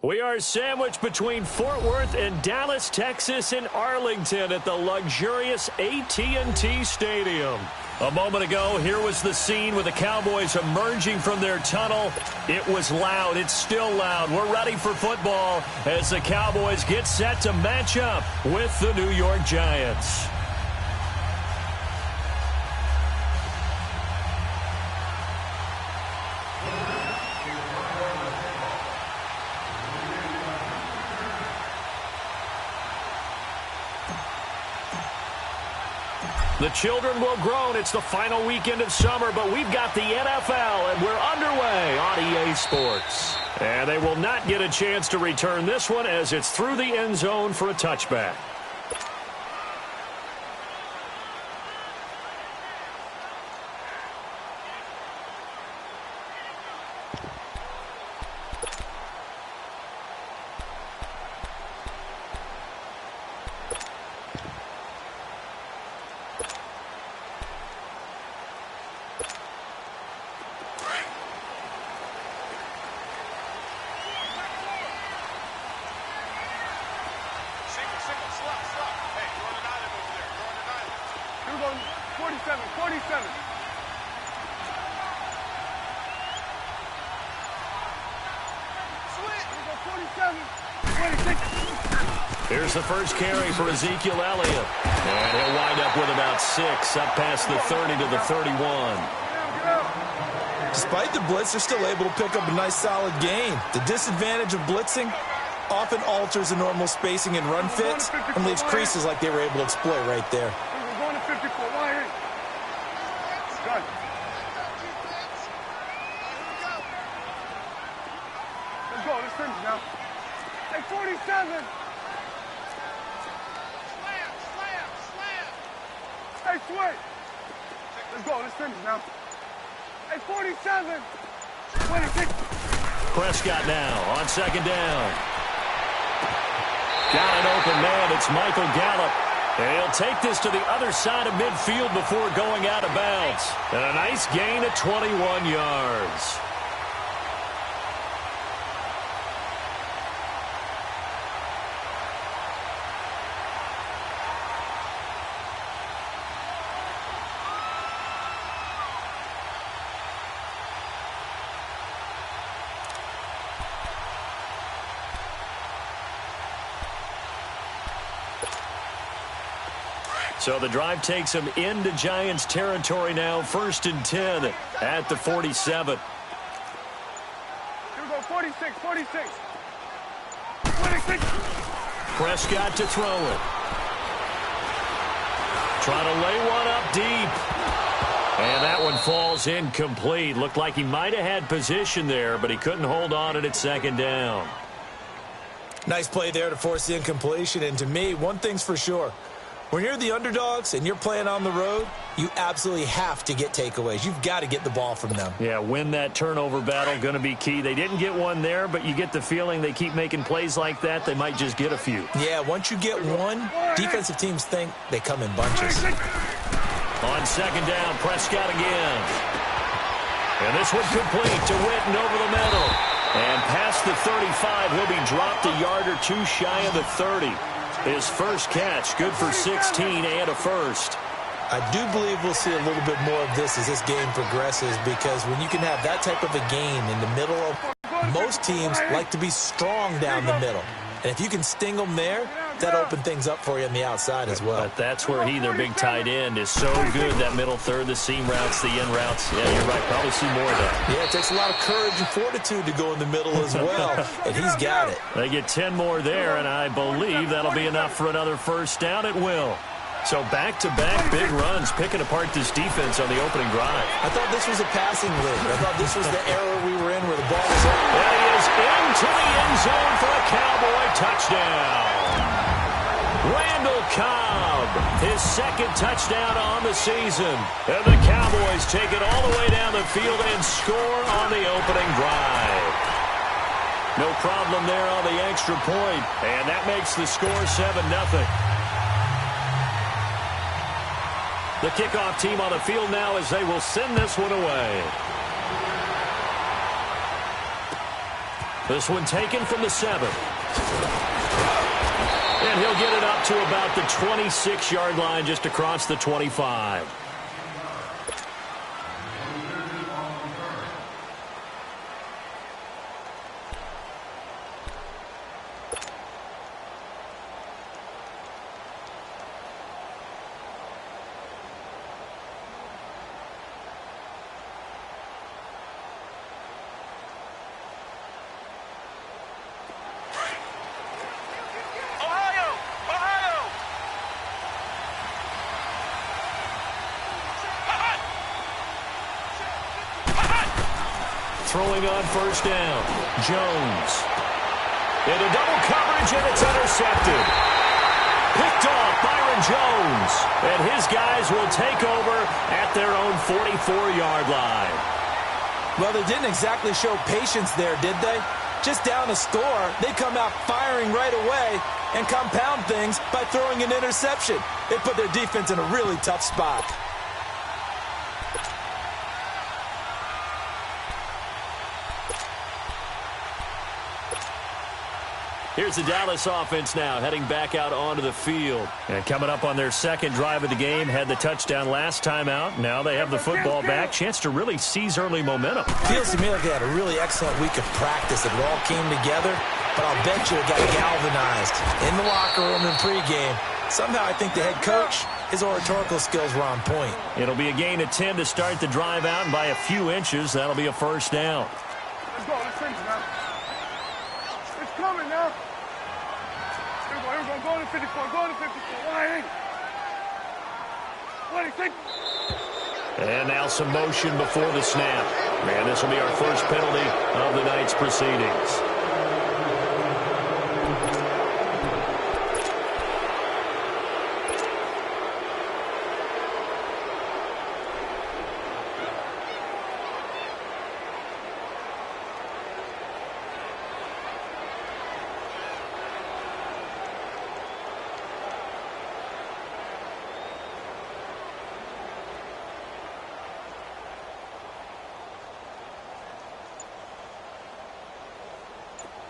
We are sandwiched between Fort Worth and Dallas, Texas, and Arlington at the luxurious AT&T Stadium. A moment ago, here was the scene with the Cowboys emerging from their tunnel. It was loud. It's still loud. We're ready for football as the Cowboys get set to match up with the New York Giants. The children will groan. It's the final weekend of summer, but we've got the NFL, and we're underway on EA Sports. And they will not get a chance to return this one as it's through the end zone for a touchback. Here's the first carry for Ezekiel Elliott. And he'll wind up with about 6, up past the 30 to the 31. Despite the blitz, they're still able to pick up a nice solid gain. The disadvantage of blitzing often alters the normal spacing and run fits and leaves creases like they were able to exploit right there. We're going to 54. Why? Done. Let's go. Let's finish now. Hey, 47. Hey, switch. Let's go. Let's finish now. Hey, 47. 26. Prescott now on second down. Got an open man. It's Michael Gallup. And he'll take this to the other side of midfield before going out of bounds. And a nice gain of 21 yards. So the drive takes him into Giants territory now. 1st and 10 at the 47. Here we go, 46, 46. 26. Prescott to throw it. Trying to lay one up deep. And that one falls incomplete. Looked like he might have had position there, but he couldn't hold on it at second down. Nice play there to force the incompletion. And to me, one thing's for sure. When you're the underdogs and you're playing on the road, you absolutely have to get takeaways. You've got to get the ball from them. Yeah, win that turnover battle, going to be key. They didn't get one there, but you get the feeling they keep making plays like that, they might just get a few. Yeah, once you get one, defensive teams think they come in bunches. On second down, Prescott again. And this one complete to Witten over the middle. And past the 35, he'll be dropped a yard or two shy of the 30. His first catch, good for 16 and a first. I do believe we'll see a little bit more of this as this game progresses, because when you can have that type of a gain in the middle of, most teams like to be strong down the middle. And if you can sting them there, that open things up for you on the outside as well. But that's where their big tight end, is so good, that middle third, the seam routes, the in routes. Yeah, you're right, probably see more of that. Yeah, it takes a lot of courage and fortitude to go in the middle as well, and he's got it. They get 10 more there, and I believe that'll be enough for another first down. It will. So back-to-back big runs, picking apart this defense on the opening drive. I thought this was a passing league. I thought this was the era we were in where the ball was up. And he is into the end zone for a Cowboy touchdown. Randall Cobb, his second touchdown on the season. And the Cowboys take it all the way down the field and score on the opening drive. No problem there on the extra point. And that makes the score 7-0. The kickoff team on the field now as they will send this one away. This one taken from the 7. And he'll get it up to about the 26-yard line, just across the 25. Throwing on first down, Jones. Into double coverage, and it's intercepted. Picked off Byron Jones. And his guys will take over at their own 44-yard line. Well, they didn't exactly show patience there, did they? Just down a score, they come out firing right away and compound things by throwing an interception. They put their defense in a really tough spot. Here's the Dallas offense now, heading back out onto the field. And coming up on their second drive of the game, had the touchdown last time out. Now they have the football back. Chance to really seize early momentum. Feels to me like they had a really excellent week of practice. It all came together, but I'll bet you it got galvanized in the locker room and pregame. Somehow I think the head coach, his oratorical skills were on point. It'll be a gain of 10 to start the drive out, and by a few inches, that'll be a first down. Let's go. Let's finish now. It's coming now. Here we go. Go to 54. Go to 54. Wide. And now some motion before the snap. And this will be our first penalty of the night's proceedings.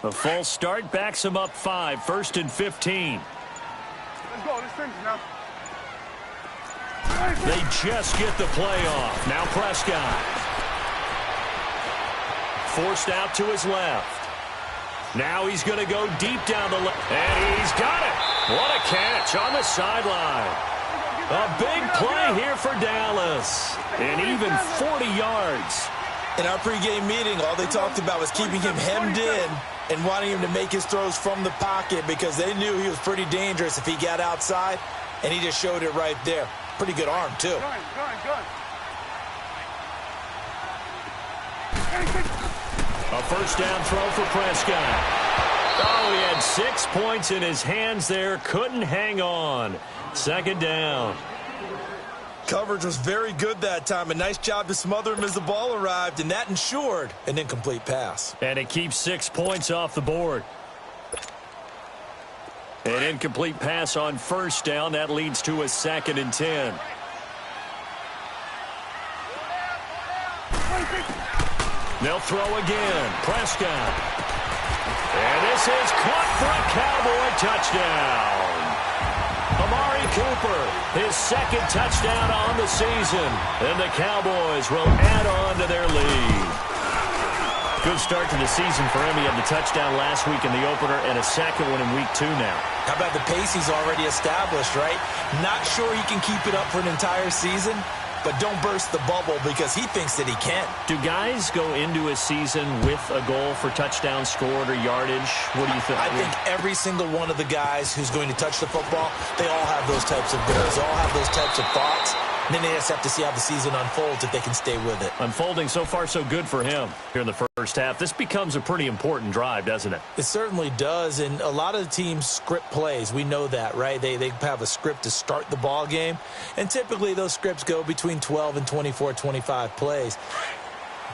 A false start backs him up 5, 1st and 15. Let's go. Let's finish now. They just get the play off. Now Prescott. Forced out to his left. Now he's going to go deep down the left. And he's got it. What a catch on the sideline. A big play here for Dallas. And even 40 yards. In our pregame meeting, all they talked about was keeping him hemmed in and wanting him to make his throws from the pocket because they knew he was pretty dangerous if he got outside, and he just showed it right there. Pretty good arm, too. Good. A first down throw for Prescott. Oh, he had 6 points in his hands there. Couldn't hang on. Second down. Coverage was very good that time. A nice job to smother him as the ball arrived, and that ensured an incomplete pass. And it keeps 6 points off the board. An incomplete pass on first down. That leads to a 2nd and 10. They'll throw again. Prescott. And this is caught for a Cowboy touchdown. Amari Cooper, his 2nd touchdown on the season. And the Cowboys will add on to their lead. Good start to the season for him. He had the touchdown last week in the opener and a second one in week 2 now. How about the pace he's already established, right? Not sure he can keep it up for an entire season, but don't burst the bubble because he thinks that he can. Do guys go into a season with a goal for touchdowns scored or yardage? What do you think? I think every single one of the guys who's going to touch the football, they all have those types of goals. They all have those types of thoughts. And then they just have to see how the season unfolds if they can stay with it. Unfolding so far so good for him here in the first half. This becomes a pretty important drive, doesn't it? It certainly does, and a lot of the teams script plays. We know that, right? They have a script to start the ball game, and typically those scripts go between 12 and 24, 25 plays.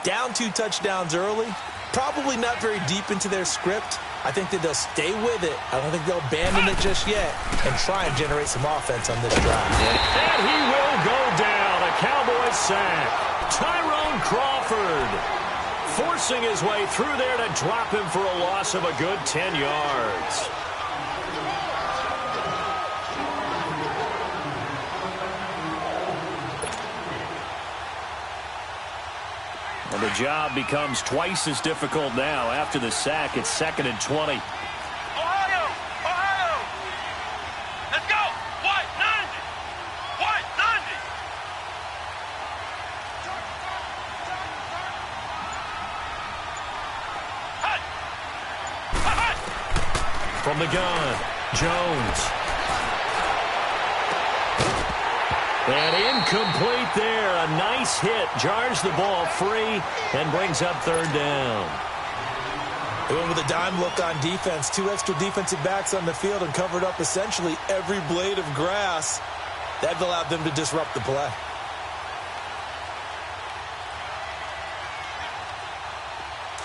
Down 2 touchdowns early, probably not very deep into their script. I think that they'll stay with it. I don't think they'll abandon it just yet and try and generate some offense on this drive. And he will go down. A Cowboy sack. Tyrone Crawford. forcing his way through there to drop him for a loss of a good 10 yards. Well, the job becomes twice as difficult now. After the sack, it's 2nd and 20. Ohio! Ohio! Let's go! White, 90! White, 90! From the gun, Jones. And incomplete there. A nice hit. Jars the ball free and brings up 3rd down. They went with a dime look on defense. 2 extra defensive backs on the field and covered up essentially every blade of grass. That allowed them to disrupt the play.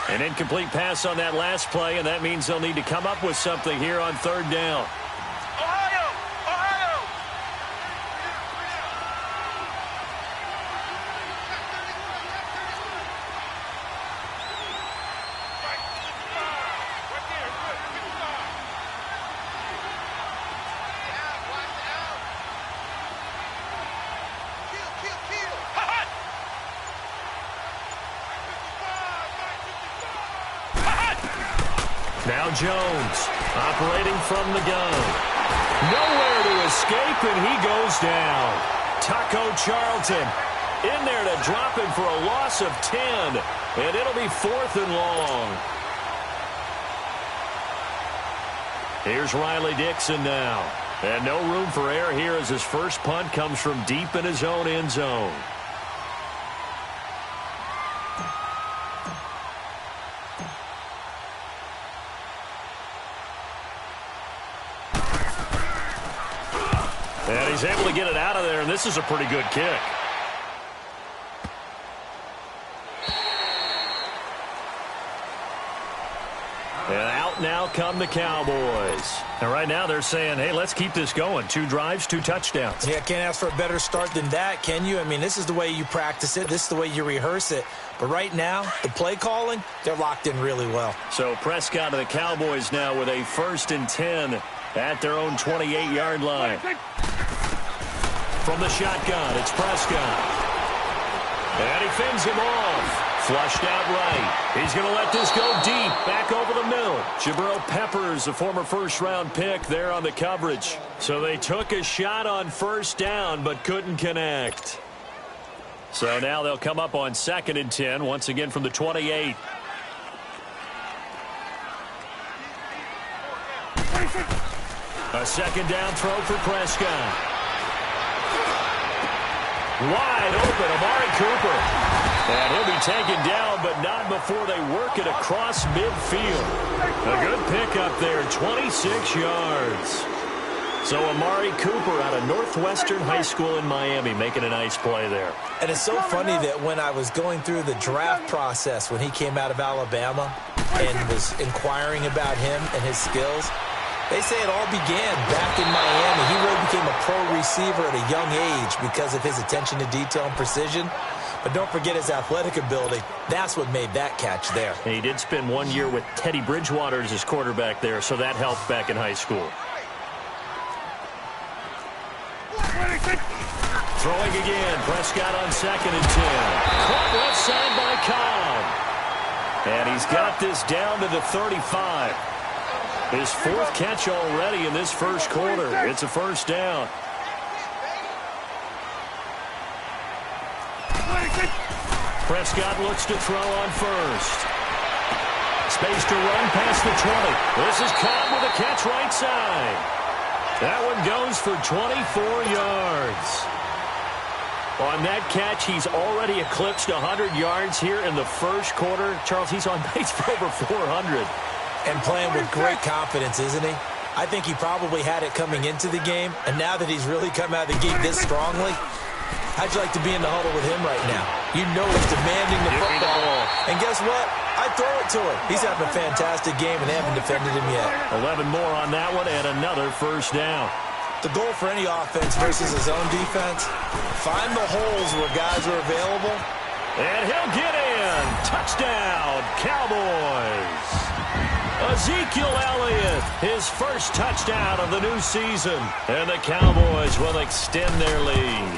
An incomplete pass on that last play, and that means they'll need to come up with something here on 3rd down. Ohio! Ohio! Now Jones, operating from the gun. Nowhere to escape, and he goes down. Taco Charlton in there to drop him for a loss of 10, and it'll be 4th and long. Here's Riley Dixon now. And no room for error here as his first punt comes from deep in his own end zone. And he's able to get it out of there, and this is a pretty good kick. And out now come the Cowboys. And right now they're saying, hey, let's keep this going. 2 drives, 2 touchdowns. Yeah, can't ask for a better start than that, can you? I mean, this is the way you practice it. This is the way you rehearse it. But right now, the play calling, they're locked in really well. So Prescott of the Cowboys now with a 1st and 10 at their own 28-yard line. From the shotgun, it's Prescott. And he fends him off. Flushed out right. He's going to let this go deep. Back over the middle. Jabril Peppers, a former first-round pick there on the coverage. So they took a shot on 1st down but couldn't connect. So now they'll come up on 2nd and 10, once again from the 28. A 2nd down throw for Prescott. Wide open, Amari Cooper. And he'll be taken down, but not before they work it across midfield. A good pickup there, 26 yards. So Amari Cooper out of Northwestern High School in Miami making a nice play there. And it's so funny that when I was going through the draft process when he came out of Alabama and was inquiring about him and his skills, they say it all began back in Miami. He really became a pro receiver at a young age because of his attention to detail and precision. But don't forget his athletic ability. That's what made that catch there. And he did spend 1 year with Teddy Bridgewater as his quarterback there, so that helped back in high school. Throwing again. Prescott on 2nd and 10. Caught left side by Cobb. And he's got this down to the 35. His 4th catch already in this first quarter. It's a 1st down. Prescott looks to throw on 1st. Space to run past the 20. This is Cobb with a catch right side. That one goes for 24 yards. On that catch, he's already eclipsed 100 yards here in the first quarter. Charles, he's on pace for over 400. And playing with great confidence, isn't he? I think he probably had it coming into the game, and now that he's really come out of the gate this strongly, how'd you like to be in the huddle with him right now? You know he's demanding the football. And guess what? I throw it to him. He's having a fantastic game, and they haven't defended him yet. 11 more on that one, and another 1st down. The goal for any offense versus his own defense, find the holes where guys are available And he'll get in. Touchdown, Cowboys. Ezekiel Elliott, his first touchdown of the new season. And the Cowboys will extend their lead.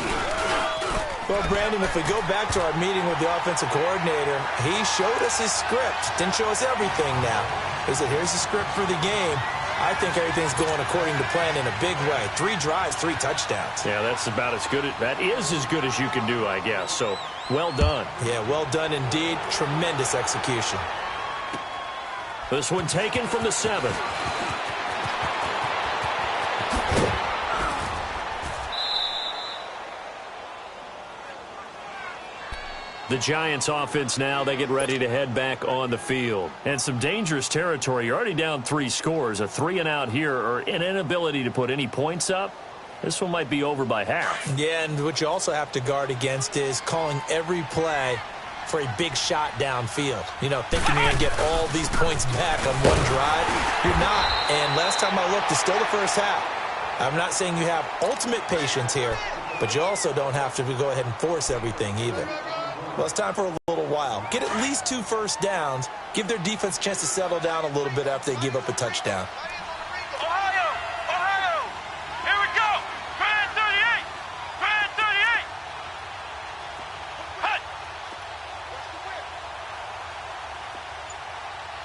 Well, Brandon, if we go back to our meeting with the offensive coordinator, he showed us his script. Didn't show us everything now. He said, here's the script for the game. I think everything's going according to plan in a big way. 3 drives, 3 touchdowns. Yeah, that's about as good. That is as good as you can do, I guess. So, well done. Yeah, well done indeed. Tremendous execution. This one taken from the 7. The Giants offense now, they get ready to head back on the field. And some dangerous territory. You're already down 3 scores. A 3-and-out here or an inability to put any points up. This one might be over by half. Yeah, and what you also have to guard against is calling every play for a big shot downfield. You know, thinking you're going to get all these points back on one drive. You're not. And last time I looked, it's still the first half. I'm not saying you have ultimate patience here, but you also don't have to go ahead and force everything either. Well, it's time for a little while. Get at least 2 first downs. Give their defense a chance to settle down a little bit after they give up a touchdown. Ohio! Here we go! Grand 38! Grand 38! Hut!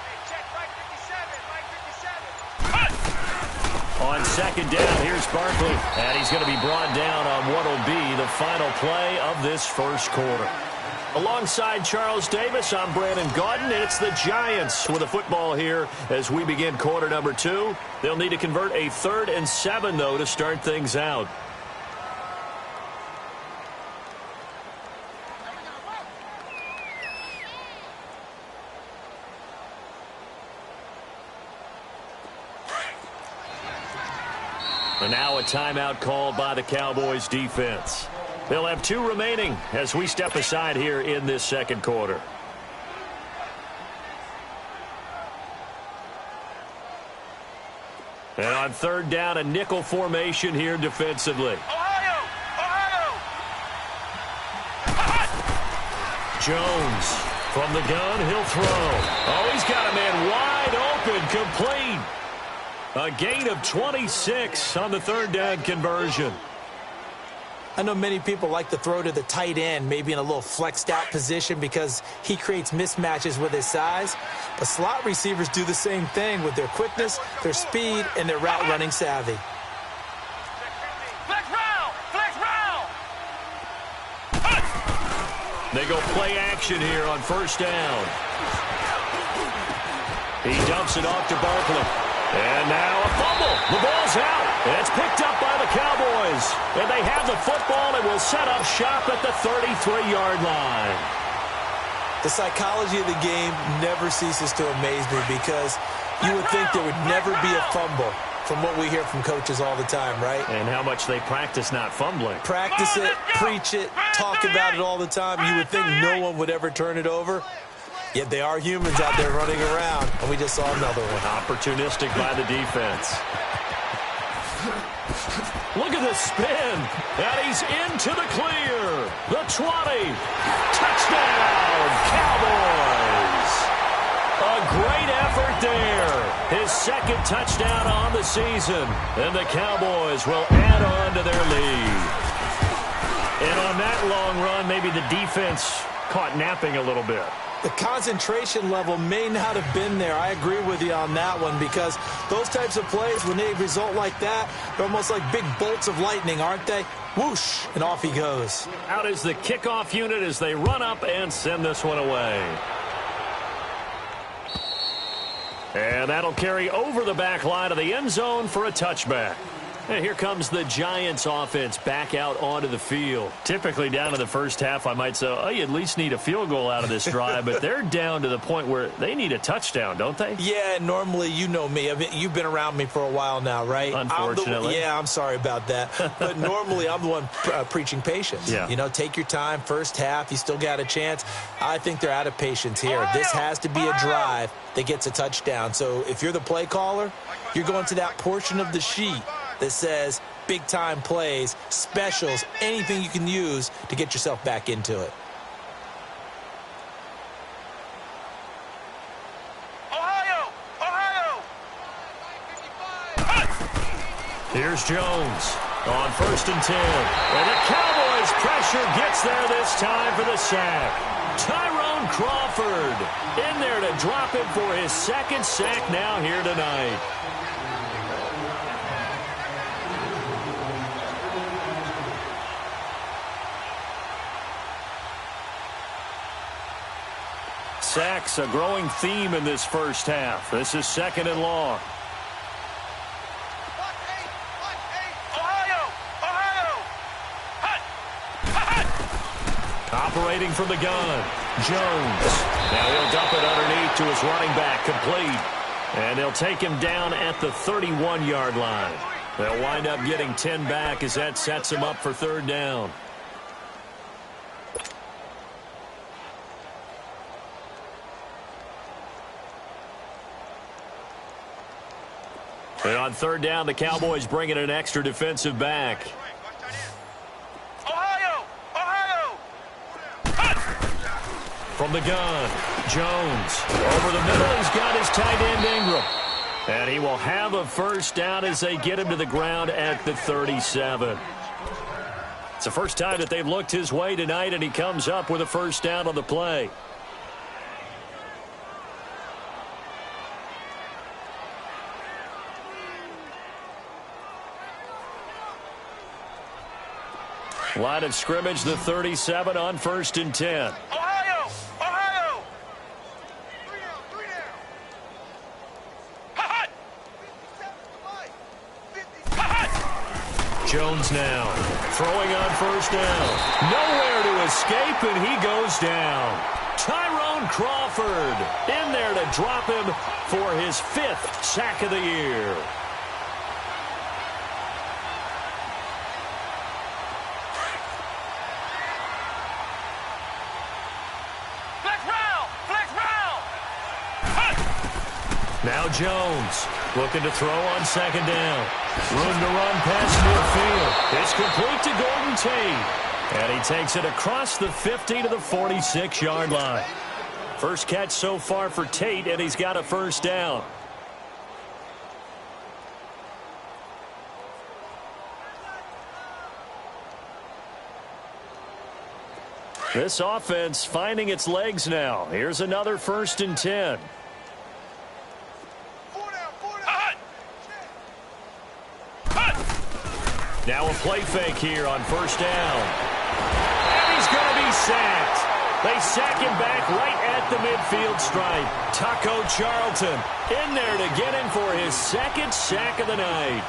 Hey, check right 57, right 57. Hut! On second down, here's Barkley. And he's going to be brought down on what will be the final play of this first quarter. Alongside Charles Davis, I'm Brandon Gaudin, and it's the Giants with the football here as we begin quarter number 2. They'll need to convert a 3rd and 7, though, to start things out. And now a timeout called by the Cowboys defense. They'll have 2 remaining as we step aside here in this second quarter. And on 3rd down, a nickel formation here defensively. Ohio! Jones from the gun, he'll throw. Oh, he's got a man wide open, complete. A gain of 26 on the 3rd down conversion. I know many people like to throw to the tight end, maybe in a little flexed out position because he creates mismatches with his size. But slot receivers do the same thing with their quickness, their speed, and their route running savvy. Flex round! Flex round! They go play action here on 1st down. He dumps it off to Barkley. And now a fumble. The ball's out. And it's picked up by the Cowboys. And they have the football and will set up shop at the 33-yard line. The psychology of the game never ceases to amaze me because you would think there would never be a fumble from what we hear from coaches all the time, right? And how much they practice not fumbling. Practice it, preach it, talk about it all the time. You would think no one would ever turn it over. Yet they are humans out there running around, and we just saw another one. Opportunistic by the defense. Look at the spin. And he's into the clear. The 20. Touchdown, Cowboys. A great effort there. His 2nd touchdown on the season. And the Cowboys will add on to their lead. And on that long run, maybe the defense caught napping a little bit. The concentration level may not have been there. I agree with you on that one because those types of plays, when they result like that, they're almost like big bolts of lightning, aren't they? Whoosh, and off he goes. Out is the kickoff unit as they run up and send this one away. And that'll carry over the back line of the end zone for a touchback. And here comes the Giants offense back out onto the field. Typically down in the first half, I might say, oh, you at least need a field goal out of this drive. But they're down to the point where they need a touchdown, don't they? Yeah, normally, you know me. I mean, you've been around me for a while now, right? Unfortunately. I'm sorry about that. But normally, I'm the one preaching patience. Yeah. You know, take your time. First half, you still got a chance. I think they're out of patience here. This has to be a drive that gets a touchdown. So if you're the play caller, you're going to that portion of the sheet that says big-time plays, specials, anything you can use to get yourself back into it. Here's Jones on 1st and 10. And the Cowboys' pressure gets there this time for the sack. Tyrone Crawford in there to drop him for his 2nd sack now here tonight. Sacks a growing theme in this first half. This is 2nd and long. Operating from the gun, Jones. Now he'll dump it underneath to his running back, complete. And they'll take him down at the 31-yard line. They'll wind up getting 10 back as that sets him up for 3rd down. And on 3rd down, the Cowboys bring in an extra defensive back. From the gun, Jones. Over the middle, he's got his tight end Ingram. And he will have a 1st down as they get him to the ground at the 37. It's the first time that they've looked his way tonight, and he comes up with a 1st down on the play. Line of scrimmage, the 37 on 1st and 10. Jones now throwing on 1st down. Nowhere to escape, and he goes down. Tyrone Crawford in there to drop him for his 5th sack of the year. Now Jones looking to throw on 2nd down. Room to run past midfield. It's complete to Golden Tate. And he takes it across the 50 to the 46-yard line. First catch so far for Tate, and he's got a 1st down. This offense finding its legs now. Here's another 1st and 10. Now a play fake here on 1st down. And he's going to be sacked. They sack him back right at the midfield stripe. Taco Charlton in there to get him for his 2nd sack of the night.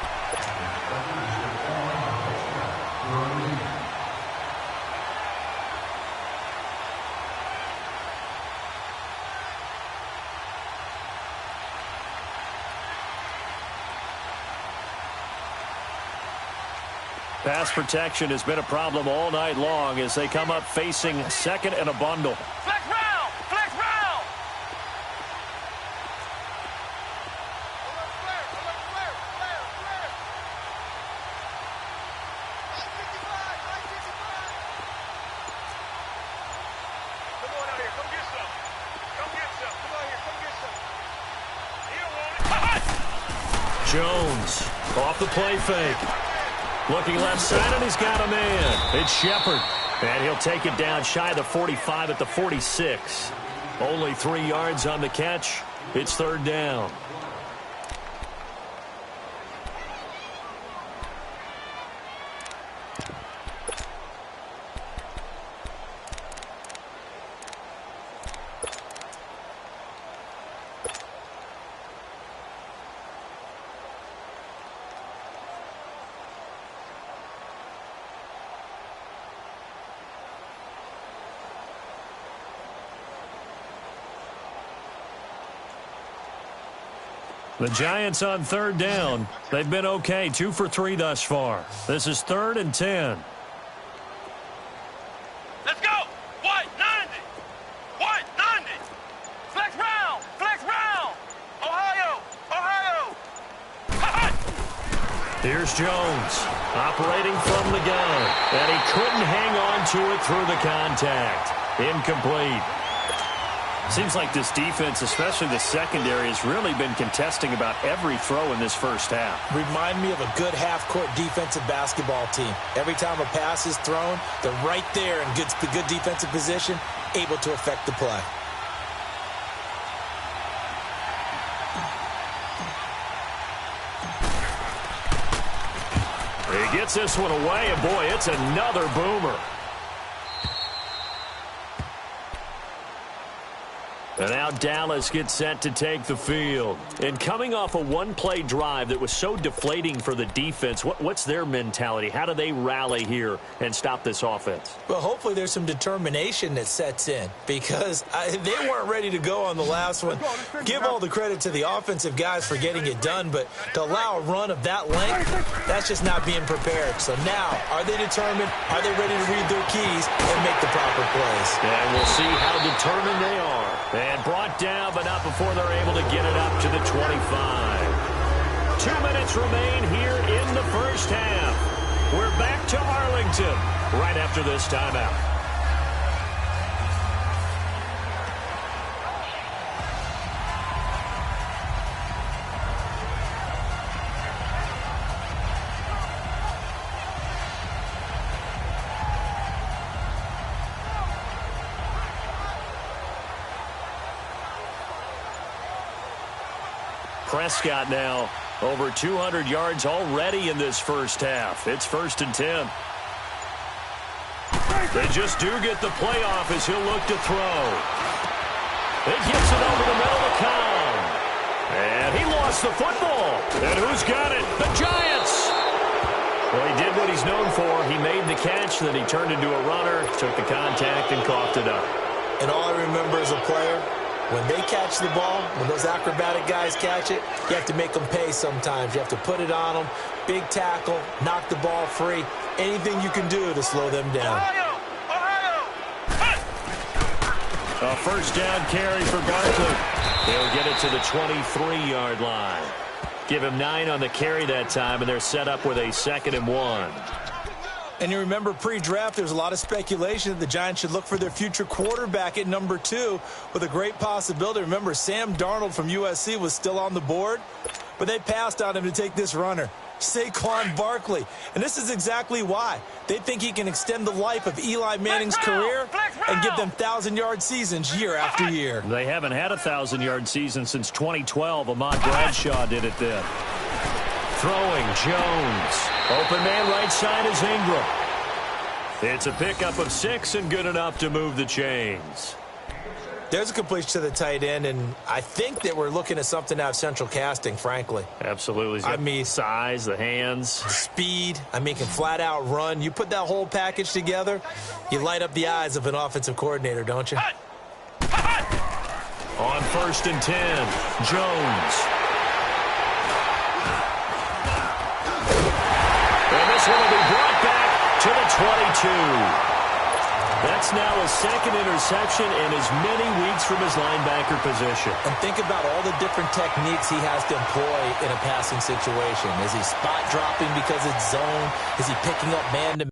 Pass protection has been a problem all night long as they come up facing 2nd and a bundle. Flex round! Flex round! Come on out here. Come get some. Come get some. Come out here. Come get some. He don't want it. Jones off the play fake. Looking left side, and he's got a man. It's Shepard. And he'll take it down shy of the 45 at the 46. Only 3 yards on the catch. It's 3rd down. The Giants on 3rd down. They've been okay, 2 for 3 thus far. This is 3rd and 10. Let's go! White 90! White 90! Flex round! Flex round! Ohio! Ohio! Here's Jones operating from the gun. And he couldn't hang on to it through the contact. Incomplete. Seems like this defense, especially the secondary, has really been contesting about every throw in this first half. Remind me of a good half-court defensive basketball team. Every time a pass is thrown, they're right there in good defensive position, able to affect the play. He gets this one away, and boy, it's another boomer. And now Dallas gets set to take the field. And coming off a one-play drive that was so deflating for the defense, what's their mentality? How do they rally here and stop this offense? Well, hopefully there's some determination that sets in because they weren't ready to go on the last one. Give all the credit to the offensive guys for getting it done, but to allow a run of that length, that's just not being prepared. So now, are they determined? Are they ready to read their keys and make the proper plays? And we'll see how determined they are. And brought down, but not before they're able to get it up to the 25. 2 minutes remain here in the first half. We're back to Arlington right after this timeout. Prescott now over 200 yards already in this first half. It's 1st and 10. They just do get the playoff as he'll look to throw. He gets it over the middle of Cobb. And he lost the football. And who's got it? The Giants. Well, he did what he's known for. He made the catch, then he turned into a runner, took the contact, and coughed it up. And all I remember as a player, when they catch the ball, when those acrobatic guys catch it, you have to make them pay sometimes. You have to put it on them, big tackle, knock the ball free, anything you can do to slow them down. A first down carry for Barkley. He'll get it to the 23-yard line. Give him 9 on the carry that time, and they're set up with a 2nd and 1. And you remember pre-draft, there's a lot of speculation that the Giants should look for their future quarterback at number 2 with a great possibility. Remember, Sam Darnold from USC was still on the board, but they passed on him to take this runner, Saquon Barkley. And this is exactly why. They think he can extend the life of Eli Manning's career and give them 1,000-yard seasons year after year. They haven't had a 1,000-yard season since 2012. Ahmad Bradshaw did it then. Throwing, Jones. Open man right side is Ingram. It's a pickup of 6 and good enough to move the chains. There's a completion to the tight end, and I think that we're looking at something out of central casting, frankly. Absolutely. I mean, size, the hands. Speed. I mean, can flat out run. You put that whole package together, you light up the eyes of an offensive coordinator, don't you? On 1st and 10, Jones. And this one will be brought back to the 22. That's now his 2nd interception in as many weeks from his linebacker position. And think about all the different techniques he has to employ in a passing situation. Is he spot dropping because it's zone? Is he picking up man-to-man?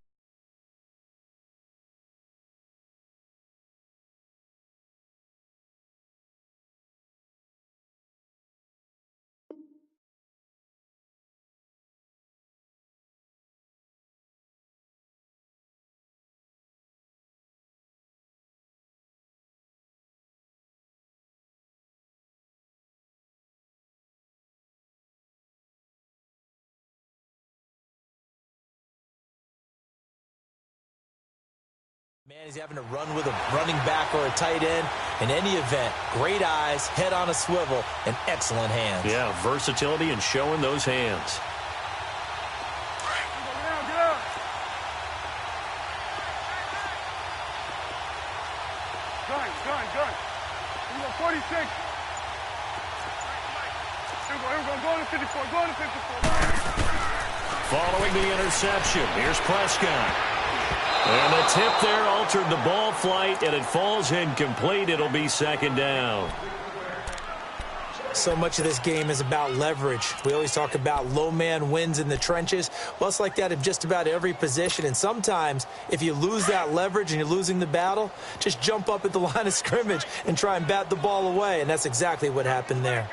Man, he's having to run with a running back or a tight end. In any event, great eyes, head on a swivel, and excellent hands. Yeah, versatility and showing those hands. Gun. 46. Go to 54. Go to 54. Following the interception, here's Prescott. And the tip there altered the ball flight, and it falls incomplete. It'll be 2nd down. So much of this game is about leverage. We always talk about low man wins in the trenches. Well, it's like that in just about every position. And sometimes, if you lose that leverage and you're losing the battle, just jump up at the line of scrimmage and try and bat the ball away. And that's exactly what happened there.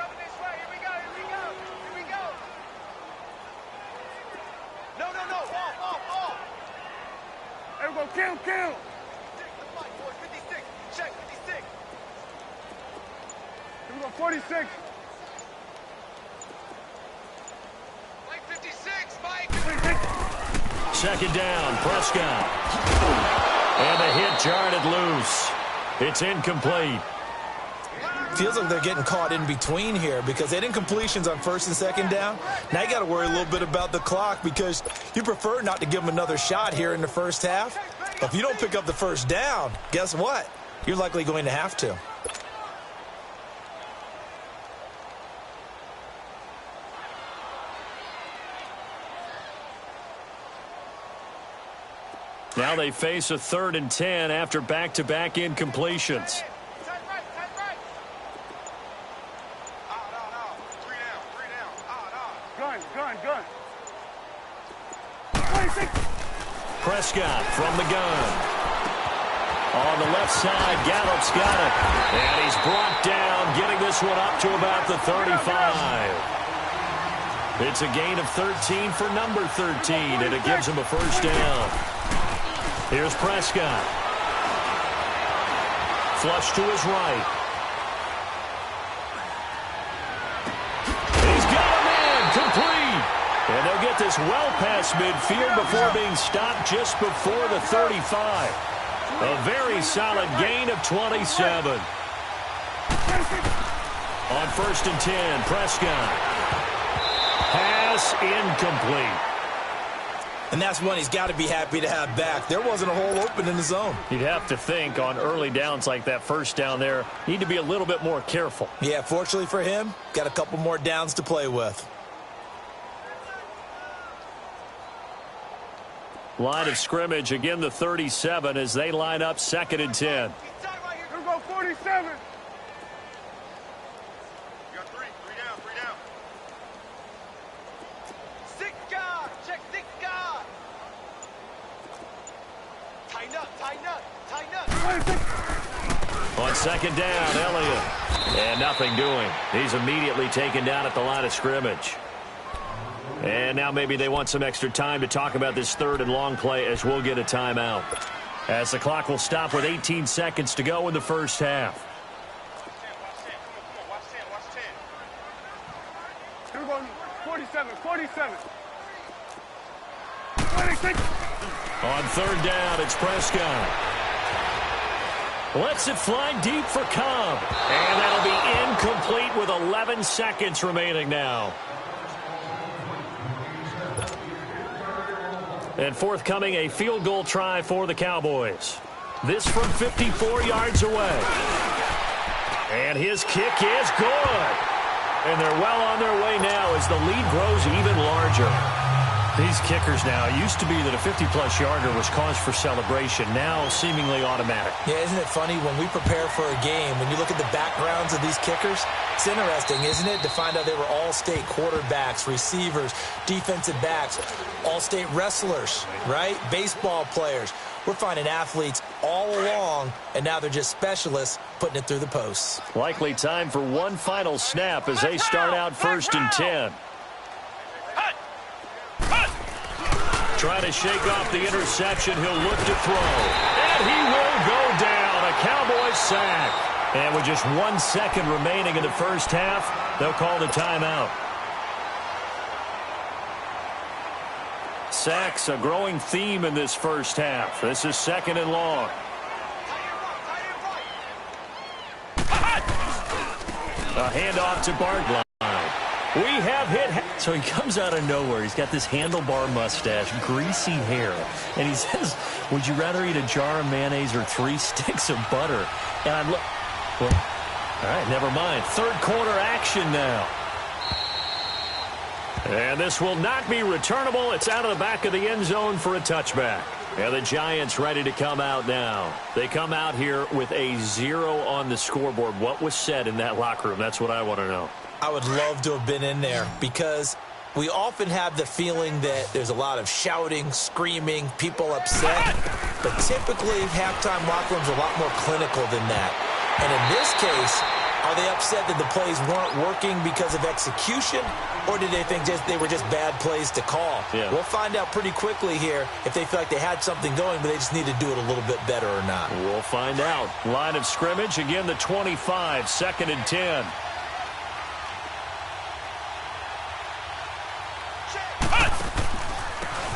Kill. 46. Mike 56, Mike. Second down, Prescott. And the hit jarred it loose. It's incomplete. Feels like they're getting caught in between here because they had incompletions on first and second down. Now you got to worry a little bit about the clock because you prefer not to give them another shot here in the first half. But if you don't pick up the first down, guess what? You're likely going to have to. Now they face a 3rd and 10 after back-to-back incompletions. Gun. Prescott from the gun. On the left side, Gallup's got it. And he's brought down, getting this one up to about the 35. It's a gain of 13 for number 13, and it gives him a first down. Here's Prescott. Flush to his right. He's got a man, complete. And they'll get this well past midfield before being stopped just before the 35. A very solid gain of 27. On 1st and 10, Prescott. Pass incomplete. And that's one he's got to be happy to have back. There wasn't a hole open in the zone. You'd have to think on early downs like that first down there, need to be a little bit more careful. Yeah, fortunately for him, got a couple more downs to play with. Line of scrimmage, again the 37 as they line up 2nd and 10. Here we go, 47. You got three down. Six guard, check 6 guard. Tighten up. On 2nd down, Elliott. And nothing doing. He's immediately taken down at the line of scrimmage. And now maybe they want some extra time to talk about this 3rd and long play as we'll get a timeout. As the clock will stop with 18 seconds to go in the first half. Watch 10. Here we go, 47. 26. On 3rd down, it's Prescott. Lets it fly deep for Cobb. And that'll be incomplete with 11 seconds remaining now. And forthcoming, a field goal try for the Cowboys. This from 54 yards away. And his kick is good. And they're well on their way now as the lead grows even larger. These kickers now, it used to be that a 50-plus yarder was cause for celebration, now seemingly automatic. Yeah, isn't it funny when we prepare for a game, when you look at the backgrounds of these kickers, it's interesting, isn't it, to find out they were all-state quarterbacks, receivers, defensive backs, all-state wrestlers, right? Baseball players. We're finding athletes all along, and now they're just specialists putting it through the posts. Likely time for one final snap as they start out 1st and 10. Trying to shake off the interception. He'll look to throw. And he will go down. A Cowboys sack. And with just 1 second remaining in the first half, they'll call the timeout. Sacks, a growing theme in this first half. This is 2nd and long. A handoff to Bartlett. We have hit. So he comes out of nowhere. He's got this handlebar mustache, greasy hair. And he says, would you rather eat a jar of mayonnaise or 3 sticks of butter? And I'm like, well, all right, never mind. 3rd quarter action now. And this will not be returnable. It's out of the back of the end zone for a touchback. And the Giants ready to come out now. They come out here with a 0 on the scoreboard. What was said in that locker room? That's what I want to know. I would love to have been in there because we often have the feeling that there's a lot of shouting, screaming, people upset. But typically, halftime locker rooms are a lot more clinical than that. And in this case, are they upset that the plays weren't working because of execution, or did they think they were just bad plays to call? Yeah. We'll find out pretty quickly here if they feel like they had something going, but they just need to do it a little bit better or not. We'll find out. Line of scrimmage, again, the 25, 2nd and 10.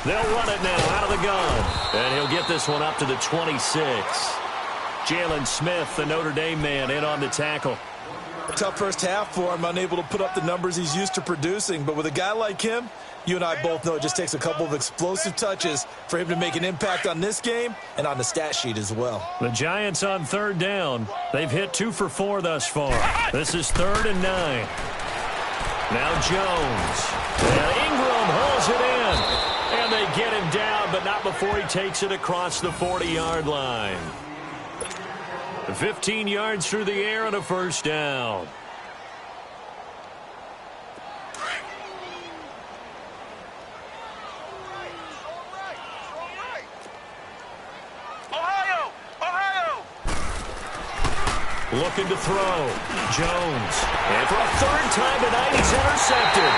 They'll run it now out of the gun. And he'll get this one up to the 26. Jalen Smith, the Notre Dame man, in on the tackle. Tough first half for him, unable to put up the numbers he's used to producing. But with a guy like him, you and I both know it just takes a couple of explosive touches for him to make an impact on this game and on the stat sheet as well. The Giants on 3rd down. They've hit 2 for 4 thus far. This is 3rd and 9. Now Jones. And Ingram holds it in. And they get him down, but not before he takes it across the 40-yard line. 15 yards through the air and a first down. Looking to throw. Jones. And for a 3rd time tonight, he's intercepted.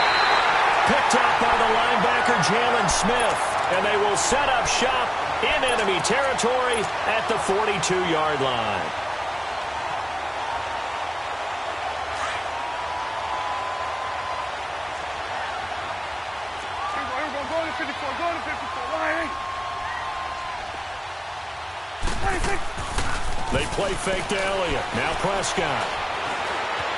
Picked up by the linebacker, Jalen Smith. And they will set up shop in enemy territory at the 42-yard line. Go to 54, Ryan. They play fake to Elliott. Now Prescott.